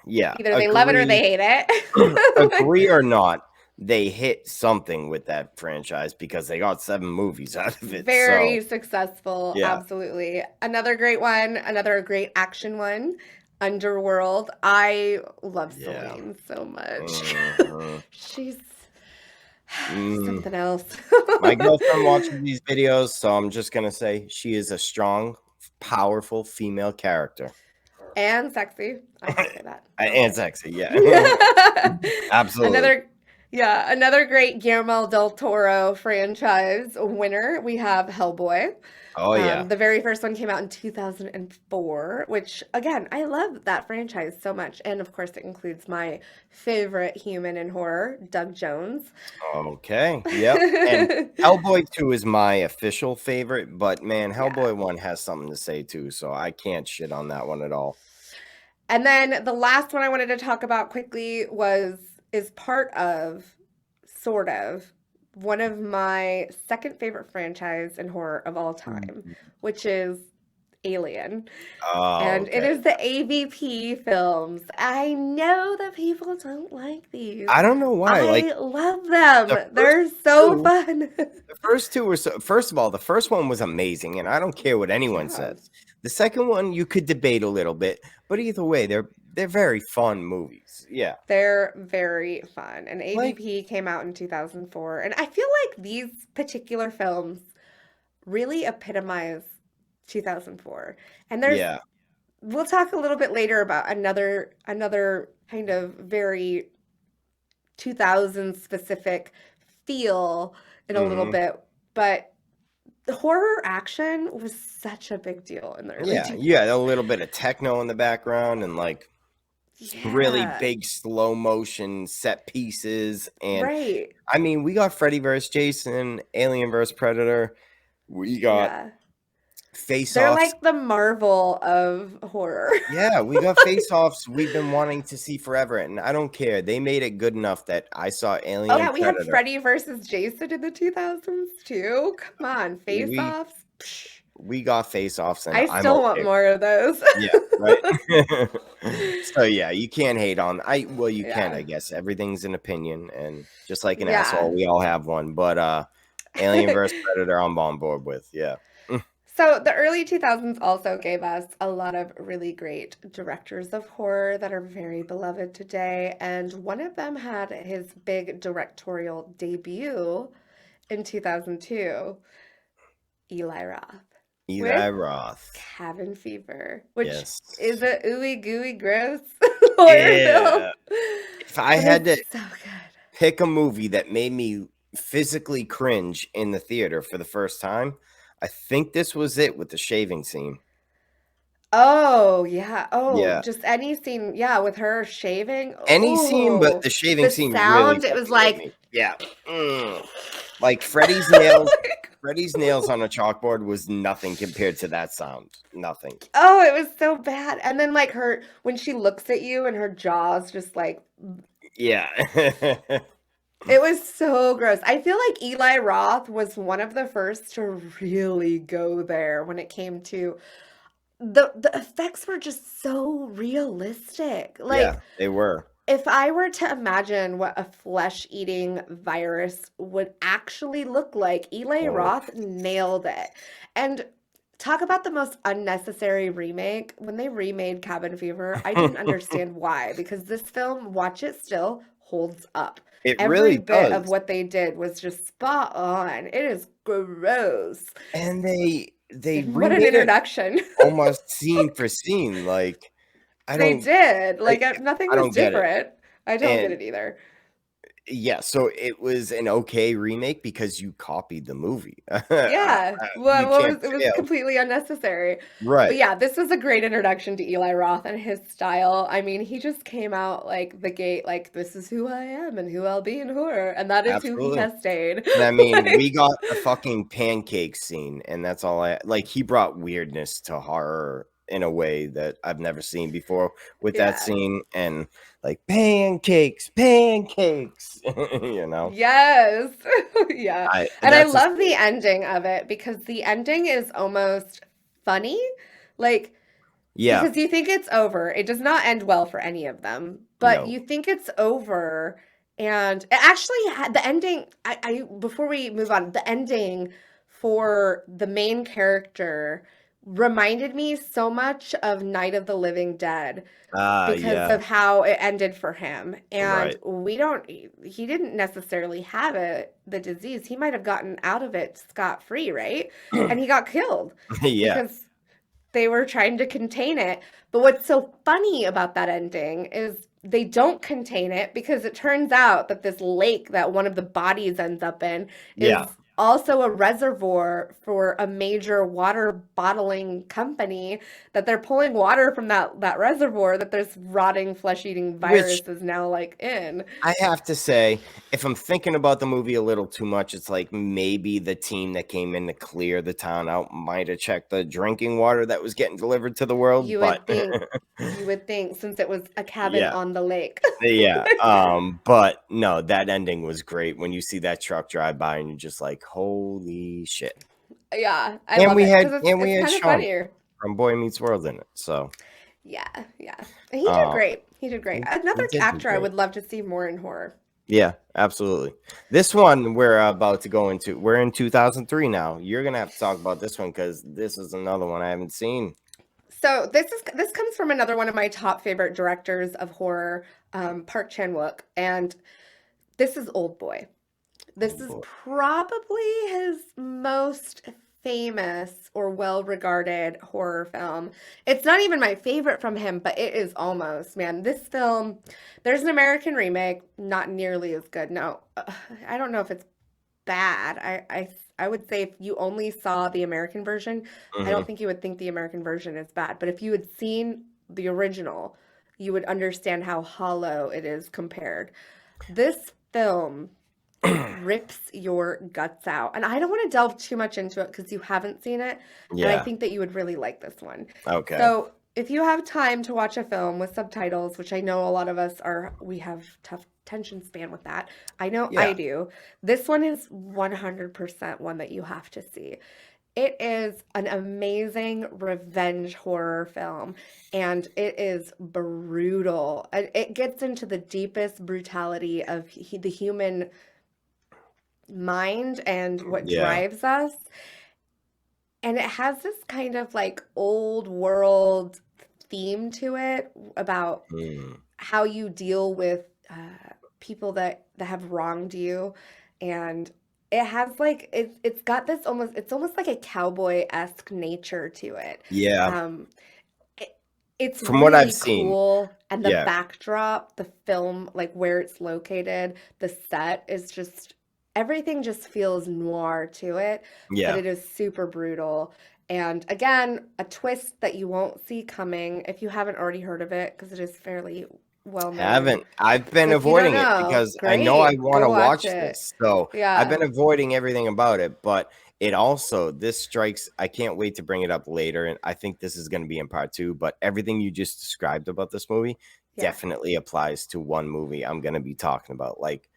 Yeah. either they love it or they Agree. hate it. Agree or not, they hit something with that franchise because they got 7 movies out of it. So, Very successful, yeah. absolutely. Another great one, another great action one, Underworld. I love Yeah. Celine so much. Mhm. She's Mm. something else. My girlfriend watches these videos, so I'm just gonna say she is a strong, powerful female character. And sexy. I can say that. And Okay. sexy, yeah. Absolutely. Another, yeah, another great Guillermo del Toro franchise winner. We have Hellboy. Oh, yeah. The very first one came out in 2004, which again, I love that franchise so much. And of course, it includes my favorite human in horror, Doug Jones. Okay, yep, and Hellboy 2 is my official favorite, but man, Yeah. Hellboy 1 has something to say too, so I can't shit on that one at all. And then the last one I wanted to talk about quickly is part of, sort of, one of my second favorite franchise in horror of all time, Mhm. which is Alien. Oh, And it okay. is the AVP films. I know that people don't like these. I don't know why, like, I love them. the first They're so 2 fun. the first 2 were so first of all, the first one was amazing, and I don't care what anyone Yeah. says. The second one, you could debate a little bit, but either way, they're very fun movies. Yeah. They're very fun. And Like AVP came out in 2004. And I feel like these particular films really epitomize 2004. And yeah. we'll talk a little bit later about another kind of very 2000s specific feel in a little Mhm. bit, but the horror action was such a big deal in the early Yeah, you had a 2000s. little bit of techno in the background and, like, really Yeah, big slow motion set pieces, and right. I mean, we got Freddy vs. Jason, Alien vs. Predator. We got Yeah. Face They're Offs. like the Marvel of horror. Yeah, we got Face Offs we've been wanting to see forever, and I don't care. They made it good enough that I saw Oh Alien yeah, we had Predator. Freddy versus Jason in the 2000s too. Come on, We face-offs. Psh, we got Face Offs, and I I'm still want okay. more of those. Yeah, right. So yeah, you can't hate on well, you can, Yeah. I guess. Everything's an opinion, and just like an Yeah. asshole, we all have one. But Alien vs Predator, I'm on board with. Yeah. So the early 2000s also gave us a lot of really great directors of horror that are very beloved today, and one of them had his big directorial debut in 2002, Eli Roth, with Eli Roth. Cabin Fever, which Yes. is a ooey gooey gross horror film, Yeah. If I but had it's to so good. pick a movie that made me physically cringe in the theater for the first time, I think this was it with the shaving scene. Oh, yeah. Oh, Yeah. just any scene, yeah, with her shaving. Any scene, but Oh, the shaving the scene really sound, it was fucking hit like, me. Yeah. Like like, Freddy's nails on a chalkboard was nothing compared to that sound. Nothing. oh, it was so bad. And then like her when she looks at you and her jaw's just like Yeah. it was so gross. I feel like Eli Roth was one of the first to really go there when it came to the effects were just so realistic. Yeah, Like they were. if I were to imagine what a flesh-eating virus would actually look like, Eli Oh, Roth nailed it. And talk about the most unnecessary remake. When they remade Cabin Fever, I didn't understand why, because this film, watch it still, holds up. it Every really bit of does. what they did was just spot on. It is gross. And they And what an remade it introduction. almost scene for scene. Like I They don't did. I, Like nothing I was don't get it. different. I don't get And it either. yeah, so it was an okay remake because you copied the movie. Yeah. You Well, can't it was fail. completely unnecessary. But Right. yeah, this was a great introduction to Eli Roth and his style. I mean, he just came out like the gate, like, this is who I am and who I'll be in horror. And that is who he Absolutely. has stayed. And I mean, we Like, got a fucking pancake scene, and that's all I like. He brought weirdness to horror in a way that I've never seen before with that yeah. scene. And like pancakes, pancakes, you know. Yes. Yeah. I And I that's a love the scene. ending of it because the ending is almost funny. Like, Yeah, because you think it's over. It does not end well for any of them, but no, you think it's over. And it actually had the ending. I before we move on, the ending for the main character reminded me so much of Night of the Living Dead because yeah, of how it ended for him. And right, we don't, he didn't necessarily have it, the disease. He might have gotten out of it scot-free, right? And he got killed yeah, because they were trying to contain it. But what's so funny about that ending is they don't contain it because it turns out that this lake that one of the bodies ends up in yeah. is also a reservoir for a major water bottling company that they're pulling water from that reservoir that this rotting flesh-eating Which virus is now like in. I have to say, if I'm thinking about the movie a little too much, it's like maybe the team that came in to clear the town out might have checked the drinking water that was getting delivered to the world. You But would think you would think since it was a cabin yeah, on the lake. yeah. But no, that ending was great when you see that truck drive by and you're just like, holy shit. Yeah, I love it because And we it's had kind of Sean funnier. from Boy Meets World in it. So Yeah, yeah. And he did uh great. He did great. he Another did do actor I great. would love to see more in horror. Yeah, absolutely. This one we're about to go into, we're in 2003 now. You're gonna have to talk about this one because this is another one I haven't seen. So this comes from another one of my top favorite directors of horror, Park Chan-wook, and this is Old Boy. Oh This is boy. probably his most famous or well-regarded horror film. It's not even my favorite from him, but it is almost, man. This film, there's an American remake, not nearly as good. No, I don't know if it's bad. I would say if you only saw the American version, I Hmm. don't think you would think the American version is bad. But if you had seen the original, you would understand how hollow it is compared. This film it rips your guts out. And I don't want to delve too much into it because you haven't seen it, and I Yeah. think that you would really like this one. Okay. So, if you have time to watch a film with subtitles, which I know a lot of us are, we have tough attention span with that. I know Yeah. I do. This one is 100% one that you have to see. It is an amazing revenge horror film, and it is brutal. And it gets into the deepest brutality of the human mind and what Yeah. drives us. And it has this kind of like old world theme to it about Mm. how you deal with people that have wronged you, and it has like it's got this almost, it's almost like a cowboy-esque nature to it. Yeah. Um, it, it's From what I've really seen. cool, and the Yeah. backdrop, the film, like where it's located, the set is just everything just feels noir to it, but Yeah. it is super brutal. And again, a twist that you won't see coming if you haven't already heard of it, because it is fairly well known. Haven't. I've So been if you don't avoiding it know, because I know I great, want go to watch watch it. this. So I've Yeah. been avoiding everything about it, but it also, this strikes, I can't wait to bring it up later. And I think this is going to be in part two, but everything you just described about this movie Yeah. definitely applies to one movie I'm going to be talking about. Like,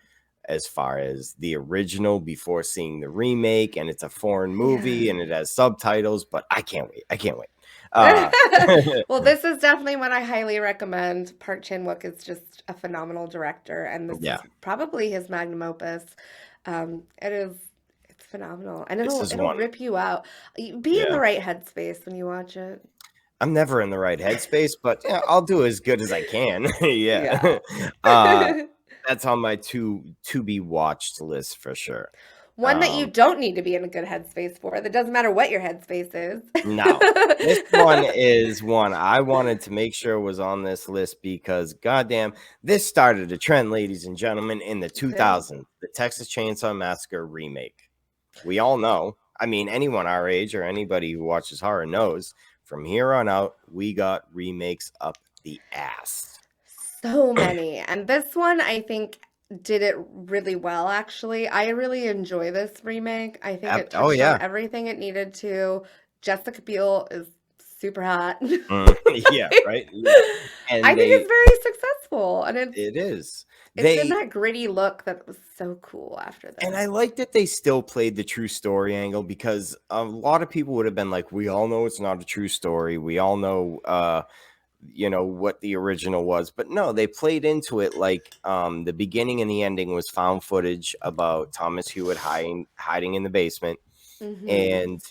as far as the original before seeing the remake, and it's a foreign movie Yeah. and it has subtitles, but I can't wait. I can't wait. Uh, Well, this is definitely one I highly recommend. Park Chan-wook is just a phenomenal director, and this yeah, is probably his magnum opus. It is, it's phenomenal, and this is it'll one. rip you out. Be in Yeah. the right headspace when you watch it. I'm never in the right headspace, but yeah, I'll do as good as I can. Yeah. Yeah. uh, that's on my to be watched list for sure. One that you Um, don't need to be in a good headspace for. That doesn't matter what your headspace is. Now, this one is one I wanted to make sure was on this list because, goddamn, this started a trend, ladies and gentlemen, in the Okay. 2000s, the Texas Chainsaw Massacre remake. We all know, I mean, anyone our age or anybody who watches horror knows, from here on out, we got remakes up the ass. So many. And this one, I think, did it really well, actually. I really enjoy this remake. I think it Oh, touched on yeah. everything it needed to. Jessica Biel is super hot. Yeah, right. I And think it's very successful, and it is. it's in They that gritty look that was so cool after And this. I like that they still played the true story angle because a lot of people would have been like, we all know it's not a true story. We all know, what the original was. But no, they played into it like the beginning and the ending was found footage about Thomas Hewitt hiding in the basement. Hmm. And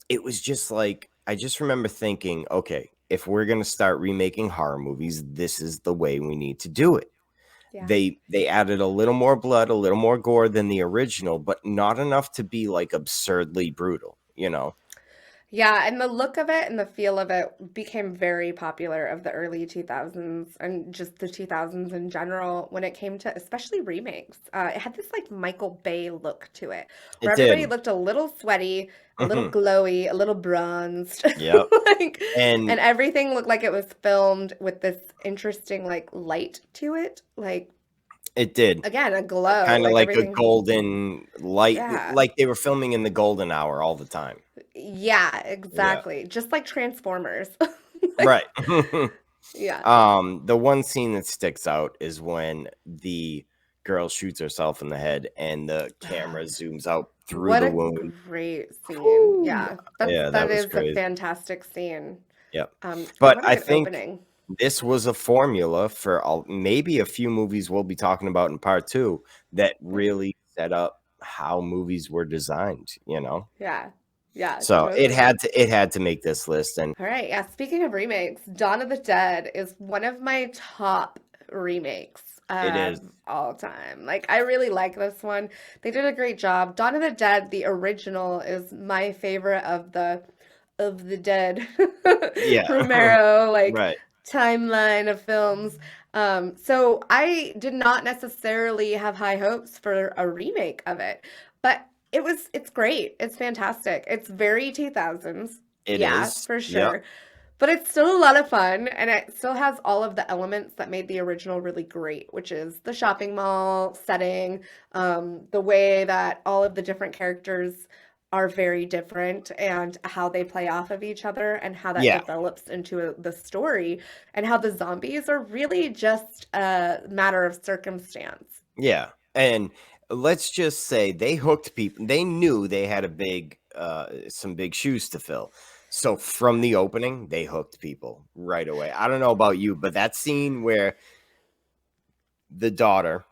it was just like, I just remember thinking, okay, if we're going to start remaking horror movies, this is the way we need to do it. Yeah. They added a little more blood, a little more gore than the original, but not enough to be like absurdly brutal. Yeah, and the look of it and the feel of it became very popular of the early 2000s and just the 2000s in general when it came to especially remakes. It had this like Michael Bay look to it, where It everybody did. looked a little sweaty, a little Hmm. glowy, a little bronzed, Yep. like, and And everything looked like it was filmed with this interesting like light to it, like it did. again, a glow, Kind of like like a everything. golden light, Yeah. like they were filming in the golden hour all the time. Yeah, Yeah. exactly. Just like Transformers. Right. Yeah. The one scene that sticks out is when the girl shoots herself in the head and the camera zooms out through What the a wound. great scene. Whew. Yeah. Yeah, That that was is a crazy. fantastic scene. Yep. And But what a I good think opening. this was a formula for maybe a few movies we'll be talking about in part two that Yeah. really set up how movies were designed. Yeah. Yeah, So it totally. had to make this list, and All right. Yeah. Speaking of remakes, Dawn of the Dead is one of my top remakes it is. of all time. Like, I really like this one. They did a great job. Dawn of the Dead, the original, is my favorite of the dead Yeah. Romero like Right. timeline of films. So I did not necessarily have high hopes for a remake of it, but it's great. It's fantastic. It's very 2000s. It Yeah, is. for Yep. sure. But it's still a lot of fun, and it still has all of the elements that made the original really great, which is the shopping mall setting, the way that all of the different characters are very different, and how they play off of each other, and how that Yeah, develops into the story, and how the zombies are really just a matter of circumstance. yeah. And let's just say they hooked people. They knew they had some big shoes to fill. So from the opening, they hooked people right away. I don't know about you, but that scene where the daughter,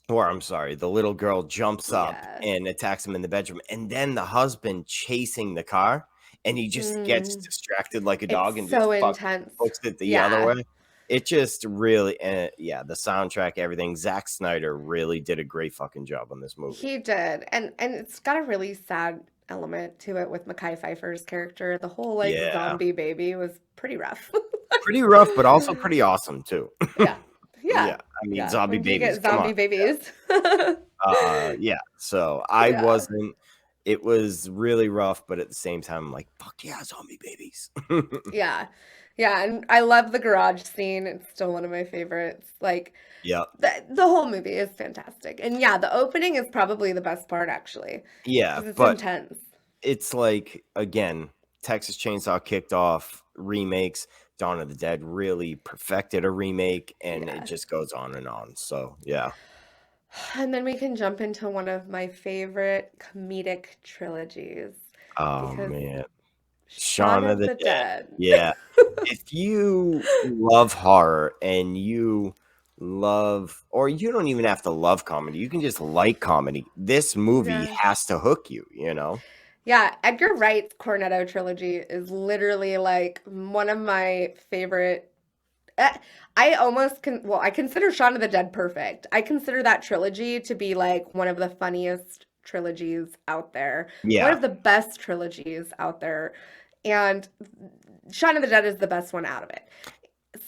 or I'm sorry, the little girl jumps up Yeah. and attacks him in the bedroom, and then the husband chasing the car, and he just gets Mm, distracted like a dog it's and just so fucking intense. puts it the other Yeah. way. It just really, yeah, the soundtrack, everything. Zack Snyder really did a great fucking job on this movie. He did. And it's got a really sad element to it with Mekhi Phifer's character. The whole like Yeah, zombie baby was pretty rough. pretty rough, but also pretty awesome too. Yeah. Yeah. Yeah, I mean, Yeah. zombie When you babies, get come on. zombie babies. Yeah. So I Yeah. wasn't. It was really rough, but at the same time, I'm like, fuck yeah, zombie babies. Yeah. Yeah. And I love the garage scene. It's still one of my favorites. Like Yep. the whole movie is fantastic. And yeah, the opening is probably the best part actually, Yeah, because it's but intense. it's like again, Texas Chainsaw kicked off remakes. Dawn of the Dead really perfected a remake, and it Yeah. just goes on and on. So yeah. And then we can jump into one of my favorite comedic trilogies Oh because man, Shaun Shaun of of the the Dead. Dead. Yeah. If you love horror and you love, or you don't even have to love comedy, you can just like comedy. This movie Yeah. has to hook you, you know? Yeah, Edgar Wright's Cornetto trilogy is literally like one of my favorite. eh, I almost well, I consider Shaun of the Dead perfect. I consider that trilogy to be like one of the funniest trilogies out there, one Yeah. of the best trilogies out there. And Shaun of the Dead is the best one out of it.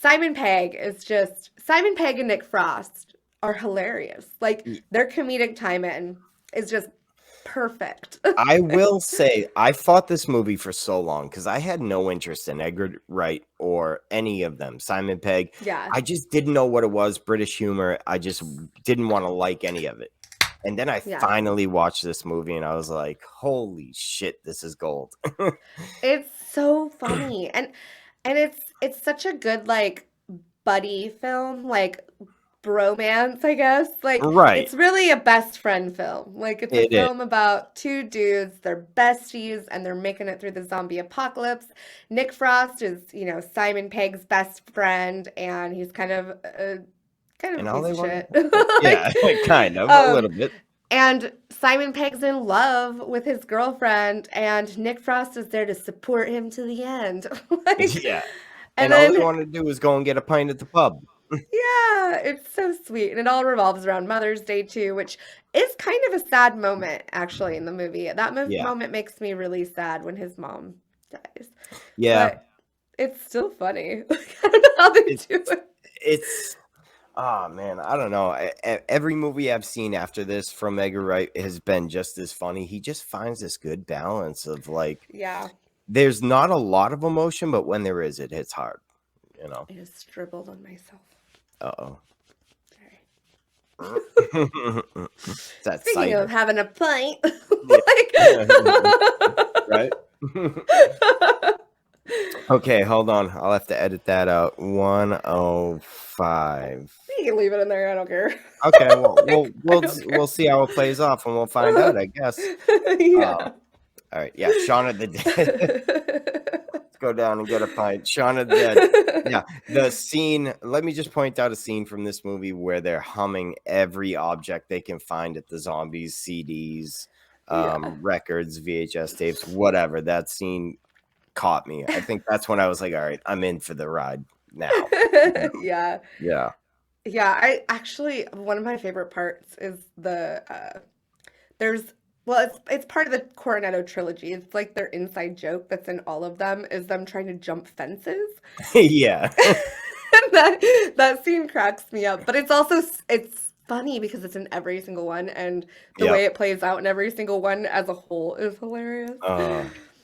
Simon Pegg and Nick Frost are hilarious. Like their comedic timing is just perfect. I will say I fought this movie for so long because I had no interest in Edgar Wright or any of them. Simon Pegg. Yeah. I just didn't know what it was. British humor. I just didn't want to like any of it. And then I Yeah. finally watched this movie and I was like, holy shit, this is gold. It's so funny. And it's such a good like buddy film, like bromance, I guess. Like Right. it's really a best friend film. Like it's a It is. film about two dudes, they're besties and they're making it through the zombie apocalypse. Nick Frost is, Simon Pegg's best friend and he's kind of a And all piece they of want shit. yeah, Like kind of, a um little bit. and Simon Pegg's in love with his girlfriend, and Nick Frost is there to support him to the end. Like, Yeah. and And all they then, want to do is go and get a pint at the pub. yeah, it's so sweet. And it all revolves around Mother's Day, too, which is kind of a sad moment, actually, in the movie. That Yeah. moment makes me really sad when his mom dies. Yeah. But it's still funny. Like, I don't know how they It's do it. it's oh man, I don't know. Every movie I've seen after this from Edgar Wright has been just as funny. He just finds this good balance of like Yeah, there's not a lot of emotion, but when there is, it hits hard, you know. I just scribbled on myself. Uh-oh. Sorry. It's that Speaking cider. of having a pint, Yeah. like, Right? Okay, hold on. I'll have to edit that out. 105. you can leave it in there. I don't care. Okay, well, Like, I don't care. we'll see how it plays off, and we'll find out, I guess. Yeah. All right, yeah, Shaun of the Dead. Let's go down and get a pint. Shaun of the Dead. Yeah, the scene. Let me just point out a scene from this movie where they're humming every object they can find at the zombies, CDs, Yeah. records, VHS tapes, whatever. That scene caught me. I think that's when I was like, all right, I'm in for the ride now. Yeah. Yeah. Yeah. I actually, one of my favorite parts is there's, well, it's part of the Coronado trilogy. It's like their inside joke that's in all of them is them trying to jump fences. Yeah. And that scene cracks me up, but it's funny because it's in every single one, and the Yep. way it plays out in every single one as a whole is hilarious.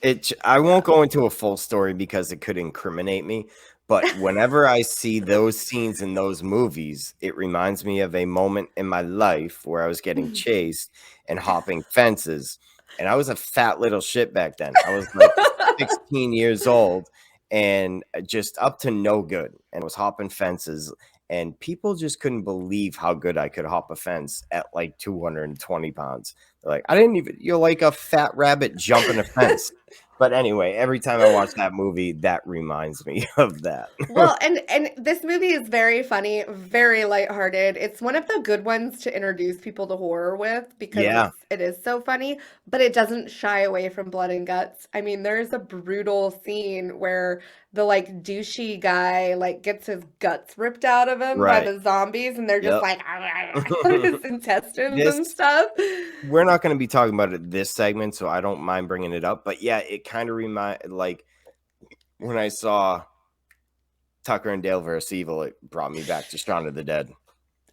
I Yeah. won't go into a full story because it could incriminate me, but whenever I see those scenes in those movies, it reminds me of a moment in my life where I was getting chased and hopping fences, and I was a fat little shit back then. I was like 16 years old and just up to no good, and I was hopping fences, and people just couldn't believe how good I could hop a fence at like 220 pounds. They're like, I didn't even, you're like a fat rabbit jumping a fence. But anyway, every time I watch that movie, that reminds me of that. Well, and this movie is very funny, very lighthearted. It's one of the good ones to introduce people to horror with because Yeah, it is so funny, but it doesn't shy away from blood and guts. I mean, there's a brutal scene where the like douchey guy like gets his guts ripped out of him by right. the zombies and they're just Yep. like his intestines and This stuff. we're not going to be talking about it this segment, so I don't mind bringing it up. But yeah, it kind of like when I saw Tucker and Dale versus Evil, it brought me back to Shaun of the Dead.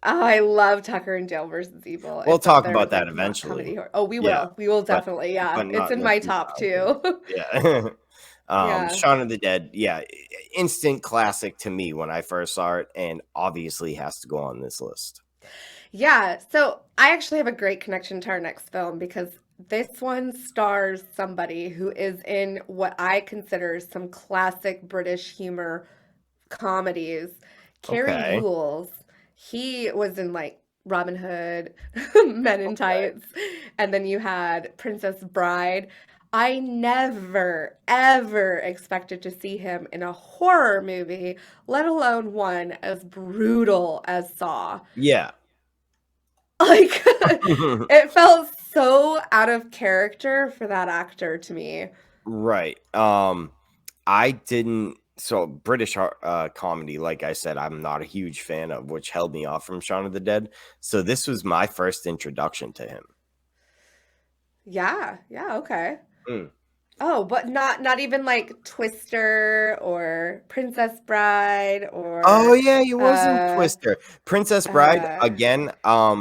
Oh, I love Tucker and Dale versus Evil. We'll It's up talk there about with that like eventually. comedy horror. Oh, we Yeah, will. We will but definitely. Yeah. It's not in in the my top 2000s. two. Yeah. Yeah. Shaun of the Dead, yeah, instant classic to me when I first saw it, and obviously has to go on this list. Yeah. So I actually have a great connection to our next film because this one stars somebody who is in what I consider some classic British humor comedies. Carrie Okay. Yules, he was in like Robin Hood, Men in Tights, and then you had Princess Bride. I never, ever expected to see him in a horror movie, let alone one as brutal as Saw. Yeah. Like, it felt so out of character for that actor to me. Right. I didn't. So British comedy, like I said, I'm not a huge fan of, which held me off from Shaun of the Dead. So this was my first introduction to him. Yeah, yeah, okay. Mm. Oh, but not even like Twister or Princess Bride Oh or yeah, he was in uh Twister. Princess Bride uh again.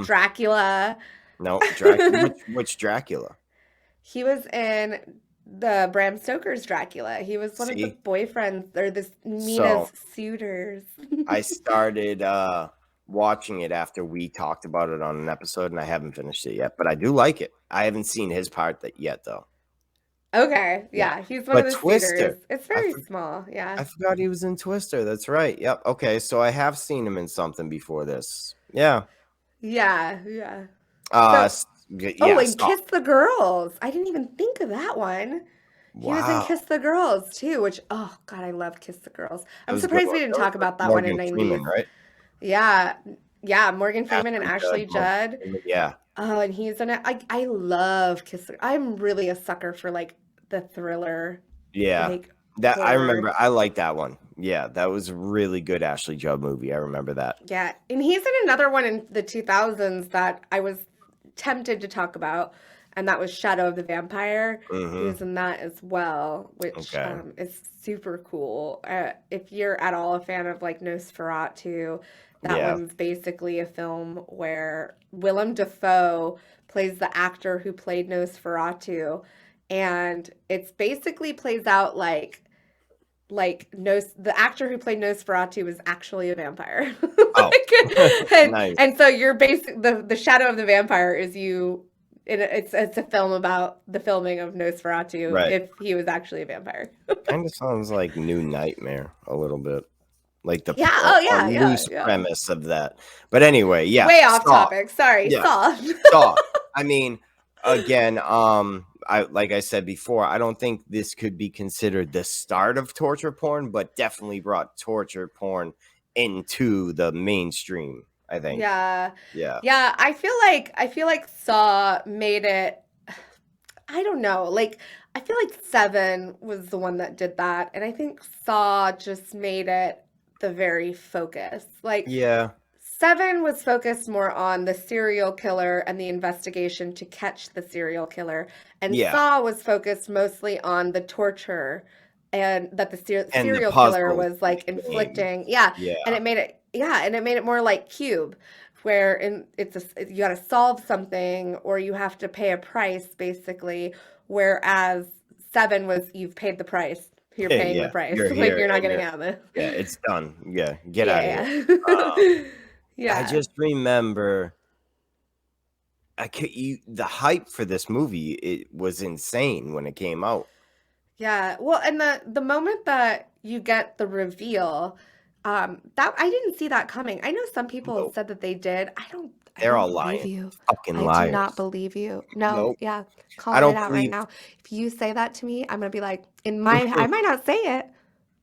Dracula. No, Dracula. Which Dracula? He was in the Bram Stoker's Dracula. He was one of the See, boyfriends or this so Mina's suitors. I started watching it after we talked about it on an episode, and I haven't finished it yet, but I do like it. I haven't seen his part yet, though. Okay, Yeah, yeah, he's one of but the suitors. Twister, It's I very for- small, yeah. I forgot he was in Twister. That's right. Yep. Okay, so I have seen him in something before this. Yeah. Yeah, yeah. Uh, So, s- oh, yeah. and Stop. Kiss the Girls. I didn't even think of that one. He was in Wow, Kiss the Girls too, which oh God, I love Kiss the Girls. that I'm was a good surprised we one. didn't That was talk with about that one in Morgan 90s. Freeman, right? Yeah. Yeah, Morgan Freeman and Ashley Judd. Ashley Morgan Judd. Freeman, yeah. Oh, and he's in it. I love Kiss the I'm really a sucker for like the thriller, Yeah. like That I horror. remember. I like that one. Yeah, that was a really good Ashley Judd movie. I remember that. Yeah. And he's in another one in the 2000s that I was tempted to talk about, and that was Shadow of the Vampire. He Mm-hmm. was in that as well, which Okay. is super cool. If you're at all a fan of like Nosferatu, that Yeah. one's basically a film where Willem Dafoe plays the actor who played Nosferatu, and it's basically plays out like the actor who played Nosferatu was actually a vampire. Oh, Like, and nice. and so you're basic the Shadow of the Vampire is you it's a film about the filming of Nosferatu Right. if he was actually a vampire. Kind of sounds like New Nightmare a little bit, like Yeah, oh a yeah, yeah, loose yeah. premise of that. But anyway, yeah, Way off Saw. topic. Sorry, Yeah, Saw. Saw. I mean, again, I like I said before, I don't think this could be considered the start of torture porn, but definitely brought torture porn into the mainstream. I think. Yeah. Yeah. Yeah, I feel like Saw made it I don't know. Like, I feel like Seven was the one that did that, and I think Saw just made it the very focus. Like, Yeah. Seven was focused more on the serial killer and the investigation to catch the serial killer, and Yeah. Saw was focused mostly on the torture and that the And the serial killer puzzle was like game. inflicting. Yeah, Yeah. and it made it more like Cube, where you got to solve something or you have to pay a price basically. Whereas 7 was you've paid the price. You're paying the Yeah, price. you're Like here you're not and getting out of this. yeah, it's done. Yeah, get out of here. Yeah. I Yeah. just remember the hype for this movie, it was insane when it came out. Yeah. Well, and the moment that you get the reveal, that I didn't see that coming. I know some people Nope, said that they did. I they're don't all believe lying. you. Fucking I do not liars. believe you. No, Nope, yeah, I calling it don't out right believe now. If you say that to me, I'm gonna be like, I might not say it,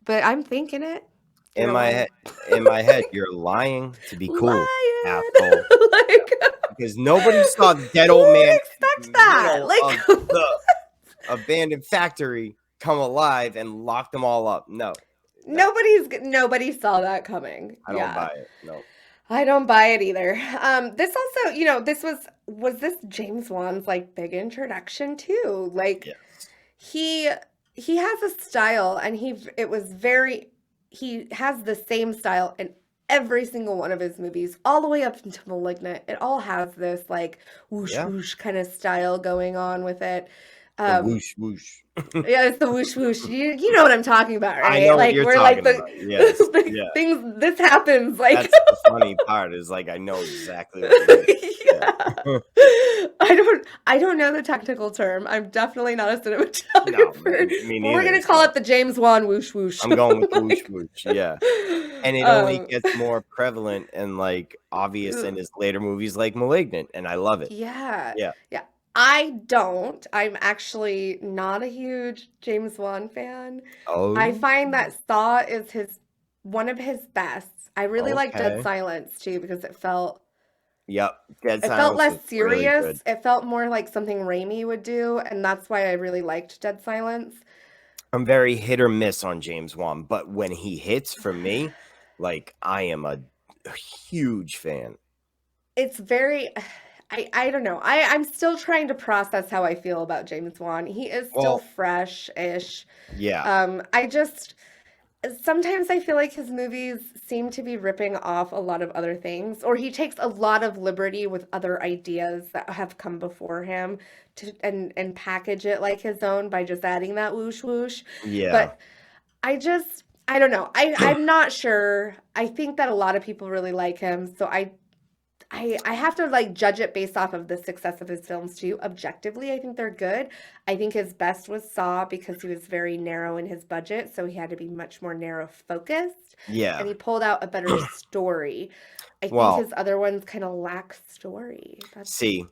but I'm thinking it. You're in a my liar. head in my head, you're lying to be cool, Lying. asshole. Like, Because nobody saw the dead who old man would expect in the that? middle Like, of the abandoned factory come alive and lock them all up. No, no, nobody saw that coming. I don't Yeah. buy it. No. I don't buy it either. This also, this was this James Wan's like big introduction too. Like Yes. he he has a style and he has the same style in every single one of his movies, all the way up into Malignant. It all has this like whoosh Yeah. whoosh kind of style going on with it. The Um, whoosh whoosh. yeah, it's the whoosh whoosh. You know what I'm talking about, I right? know what Like you're we're like talking the, about. Yes. the Yeah. things this happens like That's the funny part is like I know exactly what you mean. yeah. Yeah. I don't know the technical term. I'm definitely not a No, cinematographer, me but we're neither. gonna call So it the James Wan whoosh whoosh. I'm going with the whoosh Like, whoosh. Yeah. And it only um, gets more prevalent and like obvious in his later movies like Malignant, and I love it. yeah, Yeah. yeah. I don't. I'm actually not a huge James Wan fan. I Oh, find that Saw is his one of his best. I really like Dead okay. Silence too because Yep. Dead it felt Silence less was really good. serious. It felt more like something Raimi would do, and that's why I really liked Dead Silence. I'm very hit or miss on James Wan, but when he hits for me, like I am a huge fan. It's very I don't know. I'm still trying to process how I feel about James Wan. He is still Well, fresh-ish. yeah. I just sometimes I feel like his movies seem to be ripping off a lot of other things, or he takes a lot of liberty with other ideas that have come before him and package it like his own by just adding that whoosh whoosh. Yeah. But I don't know. I'm not sure. I think that a lot of people really like him, so I have to like judge it based off of the success of his films too. Objectively, I think they're good. I think his best was Saw because he was very narrow in his budget, so he had to be much more narrow focused, and Yeah. he pulled out a better story. I think Well, his other ones kind of lack story. That's see,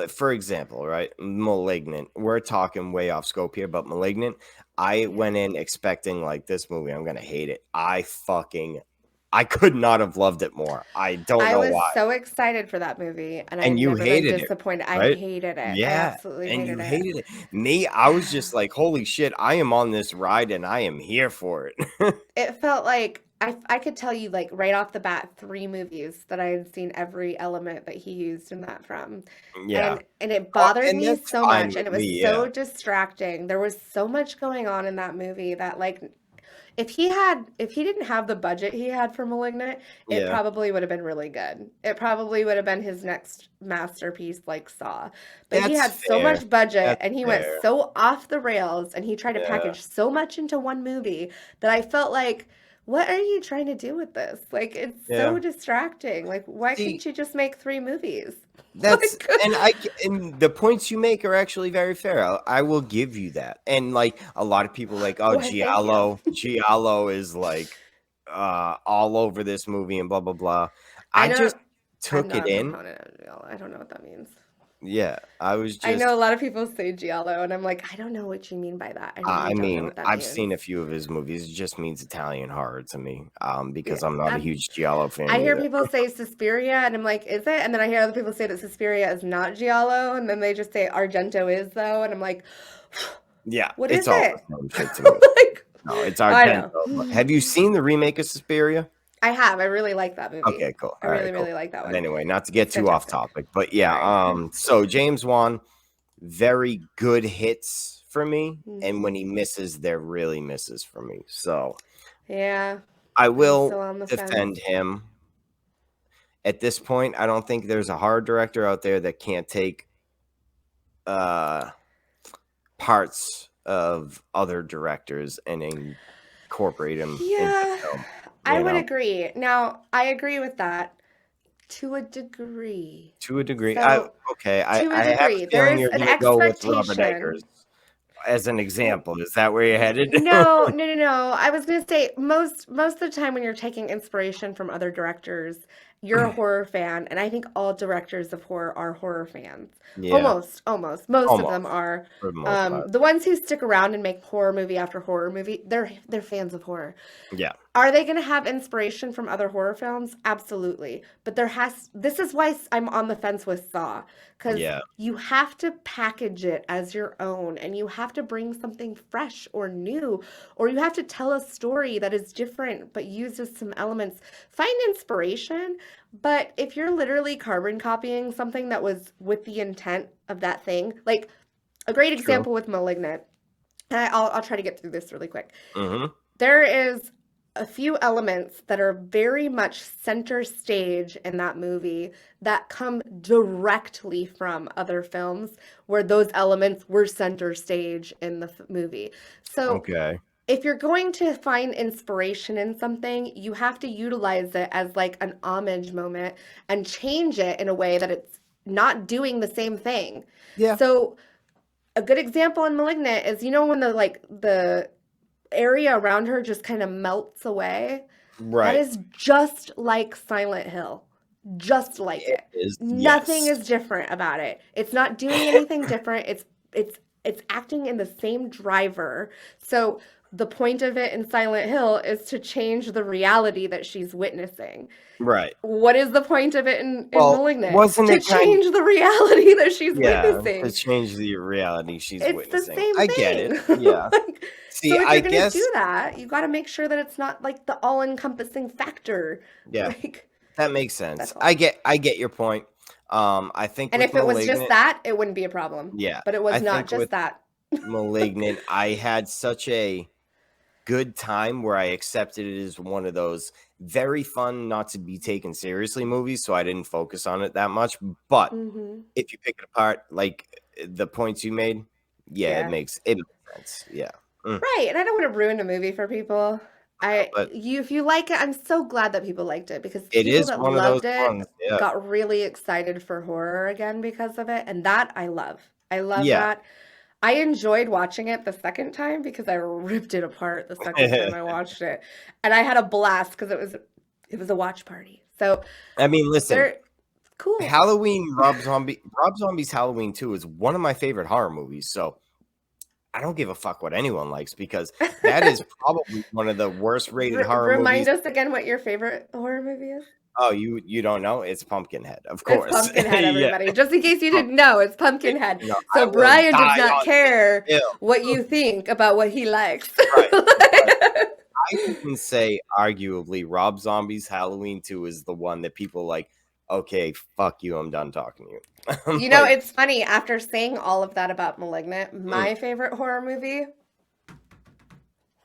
for example, right? Malignant. We're talking way off scope here, but Malignant, I yeah. went in expecting like this movie, I'm gonna hate it. I could not have loved it more. I don't I know was why. so excited for that movie, and And I've you never been hated it, disappointed. I right? hated it. I Yeah, absolutely and you hated it. hated it. Me, I was Yeah. just like, "Holy shit, I am on this ride and I am here for it." It felt like I could tell you like right off the bat 3 movies that I had seen every element that he used in that from. Yeah. And it Oh, bothered and me that's so fine much and with it was me, yeah. so distracting. There was so much going on in that movie that like if he didn't have the budget he had for Malignant, it Yeah. probably would have been really good. It probably would have been his next masterpiece like Saw. But he That's had so fair. much budget That's and he went fair. so off the rails and he tried to Yeah. package so much into one movie that I felt like what are you trying to do with this? Like it's Yeah. so distracting. Like why See, couldn't you just make 3 movies? that's Like and the points you make are actually very fair. I will give you that. And like a lot of people like, "Oh, why thank you. Giallo is like all over this movie and blah blah blah." I I just don't I'm took not it a in. proponent of Giallo. I don't know what that means. Yeah, I was I just know a lot of people say giallo, and I'm like, I don't know what you mean by that. I I really don't know mean, what that I've means. seen a few of his movies. It just means Italian horror to me, Yeah. because I'm not a huge Giallo fan I hear either. people say Suspiria, and I'm like, is it? And then I hear other people say that Suspiria is not giallo, and then they just say Argento is though, and I'm like, Yeah, what is it's all it? the same shit to me. Like, No, it's I Argento. But have you know. seen the remake of Suspiria? I have. I really like that movie. Okay, cool. I All right, really, cool. really like that But one. anyway, not to get It's too off fantastic. topic, but yeah, Sorry. so James Wan, very good hits for me, and when Hmm. he misses, they're really misses for me. So Yeah, I I'm will still on the fence. defend him. At this point, I don't think there's a horror director out there that can't take uh parts of other directors and incorporate them into Yeah, film. I You would know, agree. Now, I agree with that to a degree. to a degree. So, I to a have degree, a feeling there's you're an going to go with Robert expectation. Eggers as an example. Is that where you're headed? No, no, no, no. I was gonna say most of the time when you're taking inspiration from other directors, you're a horror fan, and I think all directors of horror are horror fans. Yeah, Almost. Most of them almost are. for the most part. The ones who stick around and make horror movie after horror movie, they're fans of horror. Yeah, Are they going to have inspiration from other horror films? Absolutely. But this is why I'm on the fence with Saw, because yeah, you have to package it as your own and you have to bring something fresh or new, or you have to tell a story that is different but uses some elements. Find inspiration, but if you're literally carbon copying something that was with the intent of that thing, like a great true. example with Malignant, and I'll try to get through this really quick. Mm-hmm. There is a few elements that are very much center stage in that movie that come directly from other films where those elements were center stage in the movie. So Okay. if you're going to find inspiration in something, you have to utilize it as like an homage moment and change it in a way that it's not doing the same thing. Yeah. So a good example in Malignant is when the area around her just kind of melts away. That Right. is just like Silent Hill. Just like It it. is. Nothing Yes. is different about it. It's not doing anything different. It's acting in the same driver. So the point of it in Silent Hill is to change the reality that she's witnessing. Right. What is the point of it in Well, Malignant? wasn't To it kind of, change the reality that she's yeah, to witnessing. change the reality she's It's the witnessing? same I get it. thing. Yeah. Like, See, so if I you're gonna guess, do that, you got to make sure that it's not like the all-encompassing factor. yeah, Like, that makes sense. that's all. I get your point. I think And with if it was just Malignant, that, it wouldn't be a problem. yeah, But it I was not think with just that. Malignant, I had such a good time where I accepted it as one of those very fun, not to be taken seriously movies, so I didn't focus on it that much. But Hmm. if you pick it apart, like the points you made, yeah, Yeah. it makes sense. Yeah. Mm. Right. And I don't want to ruin a movie for people. But If you like it, I'm so glad that people liked it because it people is that one of those loved it ones. Yeah. got really excited for horror again because of it. And that I love. I love Yeah. that. I enjoyed watching it the second time because I ripped it apart the second time I watched it. And I had a blast because it was a watch party. So I mean, listen, they're cool. Rob Zombie's Halloween 2 is one of my favorite horror movies. So I don't give a fuck what anyone likes because that is probably one of the worst rated horror Remind movies. us again what your favorite horror movie is. Oh, you don't know? It's Pumpkinhead, of It's course. Pumpkinhead, Yeah. everybody. Just in case you didn't know, it's Pumpkinhead. You know, I So will Brian does die not on this care hill. what you think about what he likes. Right. But I can say, arguably, Rob Zombie's Halloween 2 is the one that people like, okay, fuck you, I'm done talking to you. I'm like, It's funny. After saying all of that about Malignant, my favorite horror movie,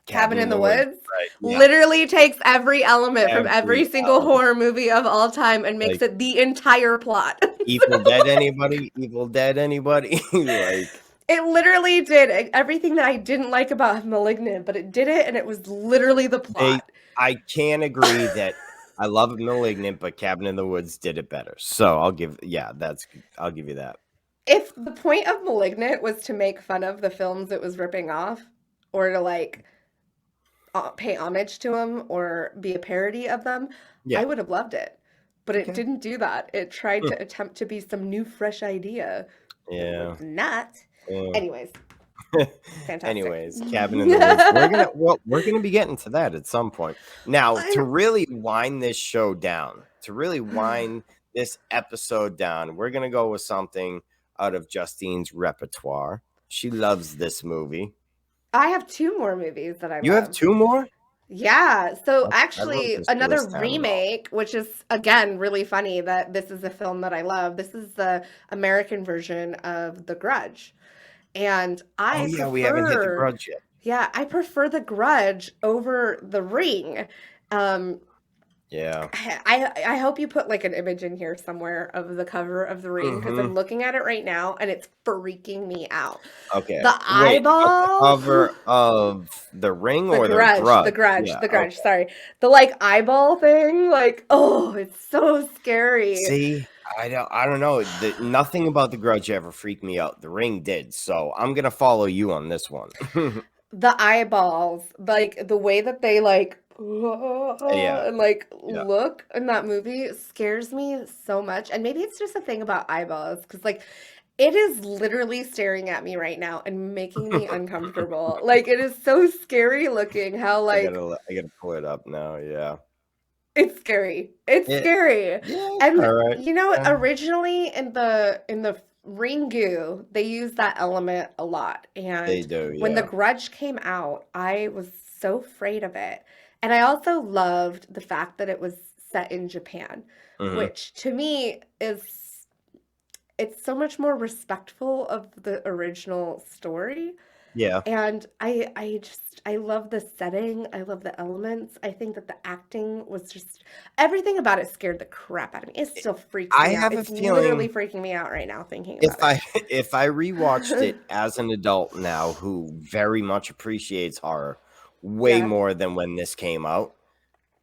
Cabin in the Woods, Right. Yeah. literally takes every element from every Every single element. horror movie of all time and makes Like, it the entire plot. Evil Dead anybody? Evil Dead anybody? Like, It literally did everything that I didn't like about Malignant, but it did it, and it was literally the plot. I can agree that I love Malignant, but Cabin in the Woods did it better. So I'll give you that. If the point of Malignant was to make fun of the films it was ripping off, or to like pay homage to them, or be a parody of them, Yeah. I would have loved it. But it Okay. didn't do that. It tried to attempt to be some new, fresh idea. Yeah. It's not. Yeah. Anyways, fantastic. Anyways, Cabin in the Woods. We're gonna be getting to that at some point. Now, to really wind this show down, to really wind this episode down, we're gonna go with something out of Justine's repertoire. She loves this movie. I have two more movies that I You love. have two more? Yeah, so I wrote actually this another list down. remake, which is again really funny that this is a film that I love. This is the American version of The Grudge. And I we haven't hit The prefer, Grudge yet. yeah, I prefer The Grudge over The Ring. Yeah. I hope you put like an image in here somewhere of the cover of the ring because Hmm. I'm looking at it right now and it's freaking me out. Okay. The Wait, a eyeball, cover of The Ring the or The grudge, the Grudge? grudge, Yeah. the grudge. Okay. Sorry, the like eyeball thing. Like, oh, it's so scary. See, I don't know. Nothing about The Grudge ever freaked me out. The Ring did, so I'm gonna follow you on this one. The eyeballs, like the way that they like Yeah. and like Yeah. look in that movie scares me so much. And maybe it's just a thing about eyeballs because like it is literally staring at me right now and making me uncomfortable. Like it is so scary looking how like I gotta pull it up now. Yeah. it's scary. It's Yeah. scary. Yeah. It's And all right. you know, Yeah. originally in the Ringu, they used that element a lot. They And do. when The Yeah. Grudge came out, I was so afraid of it. And I also loved the fact that it was set in Japan, Hmm. which to me is it's so much more respectful of the original story. Yeah. And I love the setting. I love the elements. I think that the acting was just everything about it scared the crap out of me. It still freaks I me out. have a It's literally feeling freaking me out right now thinking if about I if I rewatched it as an adult now, who very much appreciates horror way Yeah. more than when this came out,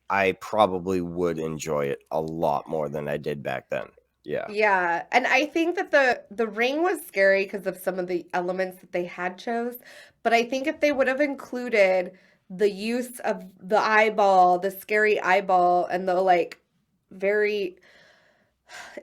I probably would enjoy it a lot more than I did back then. Yeah. Yeah, and I think that the ring was scary because of some of the elements that they had chose, but I think if they would have included the use of the eyeball, the scary eyeball, and the like very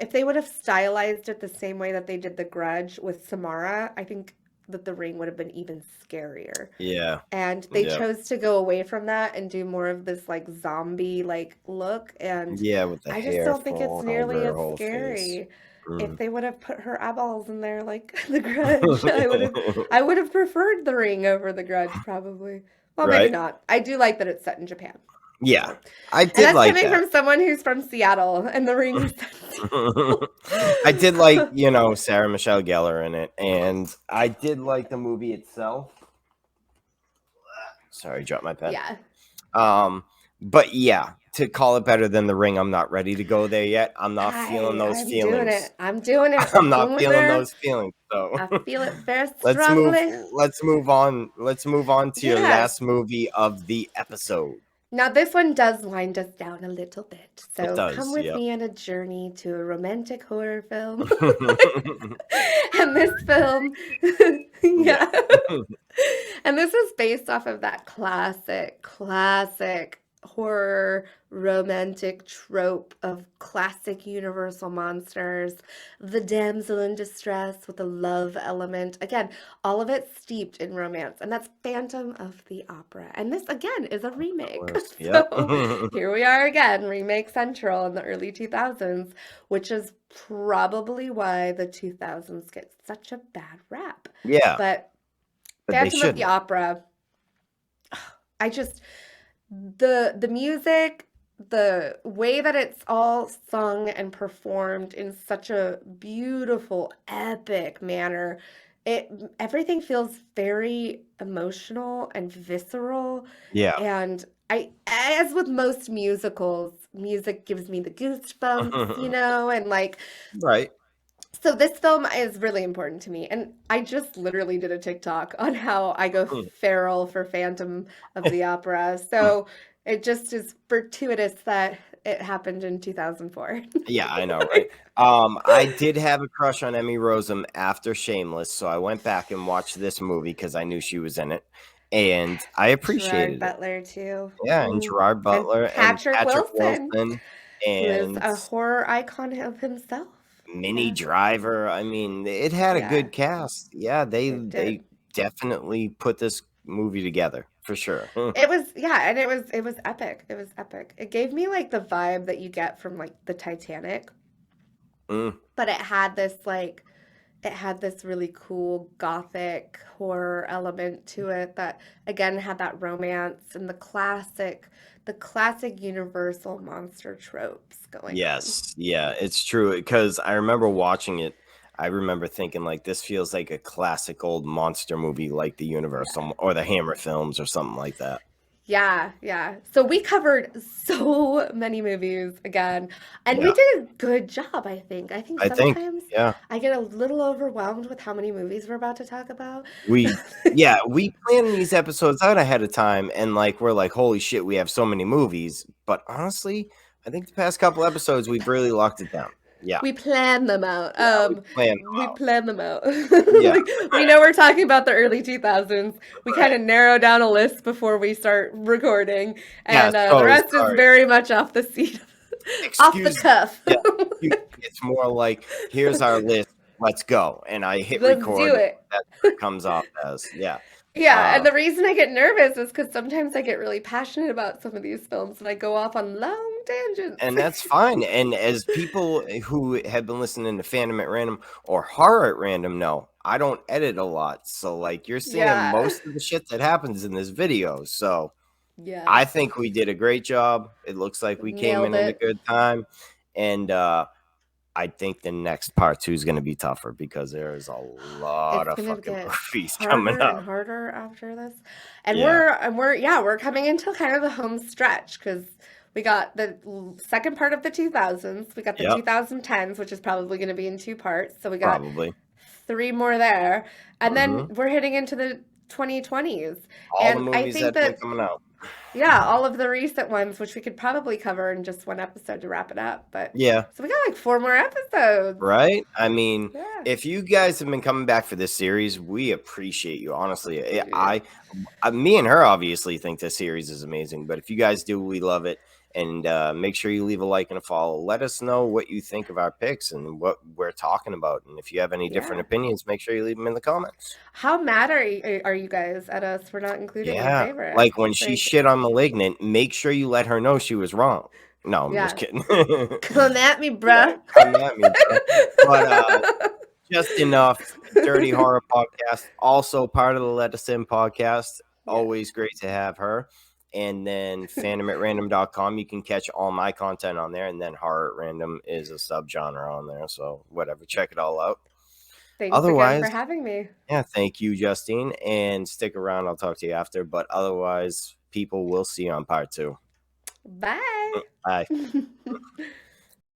if they would have stylized it the same way that they did The Grudge with Samara, I think that the ring would have been even scarier. Yeah. And they Yeah. chose to go away from that and do more of this like zombie like look. And Yeah, with the I just hair don't think it's falling over nearly her as whole face. scary. If Mhm. they would have put her eyeballs in there like The Grudge, I would have preferred The Ring over The Grudge probably. Well, maybe Right? not. I do like that it's set in Japan. Yeah. So, I and did that's like coming that. from someone who's from Seattle, and The Ring is set in I did like, Seattle. Sarah Michelle Gellar in it, and I did like the movie itself. Sorry, dropped my pen. Yeah. But yeah, to call it better than The Ring, I'm not ready to go there yet. I'm not feeling I those I'm doing feelings. it. I'm doing it. I'm I'm not going feeling there. those feelings. So I feel it very let's move strongly. let's move on. Let's move on to your Yes. last movie of the episode. Now this one does wind us down a little bit. It So come does, with yep. me on a journey to a romantic horror film. And this film, Yeah. yeah. And this is based off of that classic horror romantic trope of classic universal monsters, the damsel in distress with a love element. Again, all of it steeped in romance. And that's Phantom of the Opera. And this, again, is a Of remake. course. Yep. So here we are again, remake central in the early 2000s, which is probably why the 2000s get such a bad rap. Yeah, But but they Phantom of the shouldn't. Opera, I just the music, the way that it's all sung and performed in such a beautiful, epic manner, it everything feels very emotional and visceral. Yeah. And as with most musicals, music gives me the goosebumps, and like Right. so this film is really important to me, and I just literally did a TikTok on how I go feral for Phantom of the Opera. So it just is fortuitous that it happened in 2004. Yeah, I know, right? I did have a crush on Emmy Rossum after Shameless, so I went back and watched this movie because I knew she was in it, and I Gerard appreciated it. Butler too. Yeah, and Gerard And Butler and Patrick Patrick Wilson, Wilson who is and a horror icon of himself. Minnie Yeah, Driver. I mean, it had a yeah, good cast. Yeah, they it did. they definitely put this movie together for sure. It was yeah, and it was epic. It was epic. It gave me like the vibe that you get from like the Titanic, Mm, but it had this really cool gothic horror element to it that again had that romance and the classic universal monster tropes going on. yes, yeah, it's true because I remember watching it. I remember thinking like this feels like a classic old monster movie like the Yeah. Universal or the Hammer films or something like that. Yeah. So we covered so many movies again, and we Yeah, did a good job, I think. I think I think. sometimes Yeah, I get a little overwhelmed with how many movies we're about to talk about. we yeah we plan these episodes out ahead of time, and like we're like, holy shit, we have so many movies. But honestly, I think the past couple episodes we've really locked it down. Yeah, We plan them out. yeah, we plan. We plan them out. Yeah, Like we know we're talking about the early 2000s. We kind right. of narrow down a list before we start recording, Yeah, and the so rest is sorry. very much off the seat, off the Excuse cuff. Yeah, excuse me, it's more like, "Here's our list, let's go," and I hit Let's record, do and it. that's what it comes off as, yeah. Yeah, and Uh, the reason I get nervous is because sometimes I get really passionate about some of these films and I go off on long tangents. and that's fine, and as people who have been listening to Fandom at Random or Horror at Random know, I don't edit a lot, so, like, you're seeing Yeah. most of the shit that happens in this video, so I Yes. think we did a great job. It looks like we came Nailed in at a it. good time, and, I think the next part 2 is gonna be tougher because there is a lot It's of gonna fucking get movies coming harder and up. harder after this. Yeah. We're coming into kind of the home stretch because we got the second part of the 2000s. We got the Yep, 2010s, which is probably going to be in two parts. So we got probably. three more there. And then Mhm. we're hitting into the 2020s. All the And I movies think that have been that coming out. yeah, all of the recent ones, which we could probably cover in just one episode to wrap it up. But Yeah, so we got like four more episodes. right? I mean, Yeah, if you guys have been coming back for this series, we appreciate you. Honestly, we do. me and her obviously think this series is amazing, but if you guys do, we love it. And make sure you leave a like and a follow. Let us know what you think of our picks and what we're talking about. And if you have any different Yeah. opinions, make sure you leave them in the comments. How mad are you guys at us for not including your Yeah, favorites? like when she Like, shit on Malignant, make sure you let her know she was wrong. No, I'm just yeah, kidding. come at me, Yeah, bruh. come at me, bro. But Just Enough, Dirty Horror Podcast, also part of the Let Us In podcast. Yes. Always great to have her. And then fandomatrandom.com, you can catch all my content on there. And then Horror at Random is a subgenre on there. So whatever, check it all out. Thanks again for Otherwise, having me. yeah, thank you, Justine. And stick around. I'll talk to you after. But otherwise, people will see you on part 2. Bye. Bye.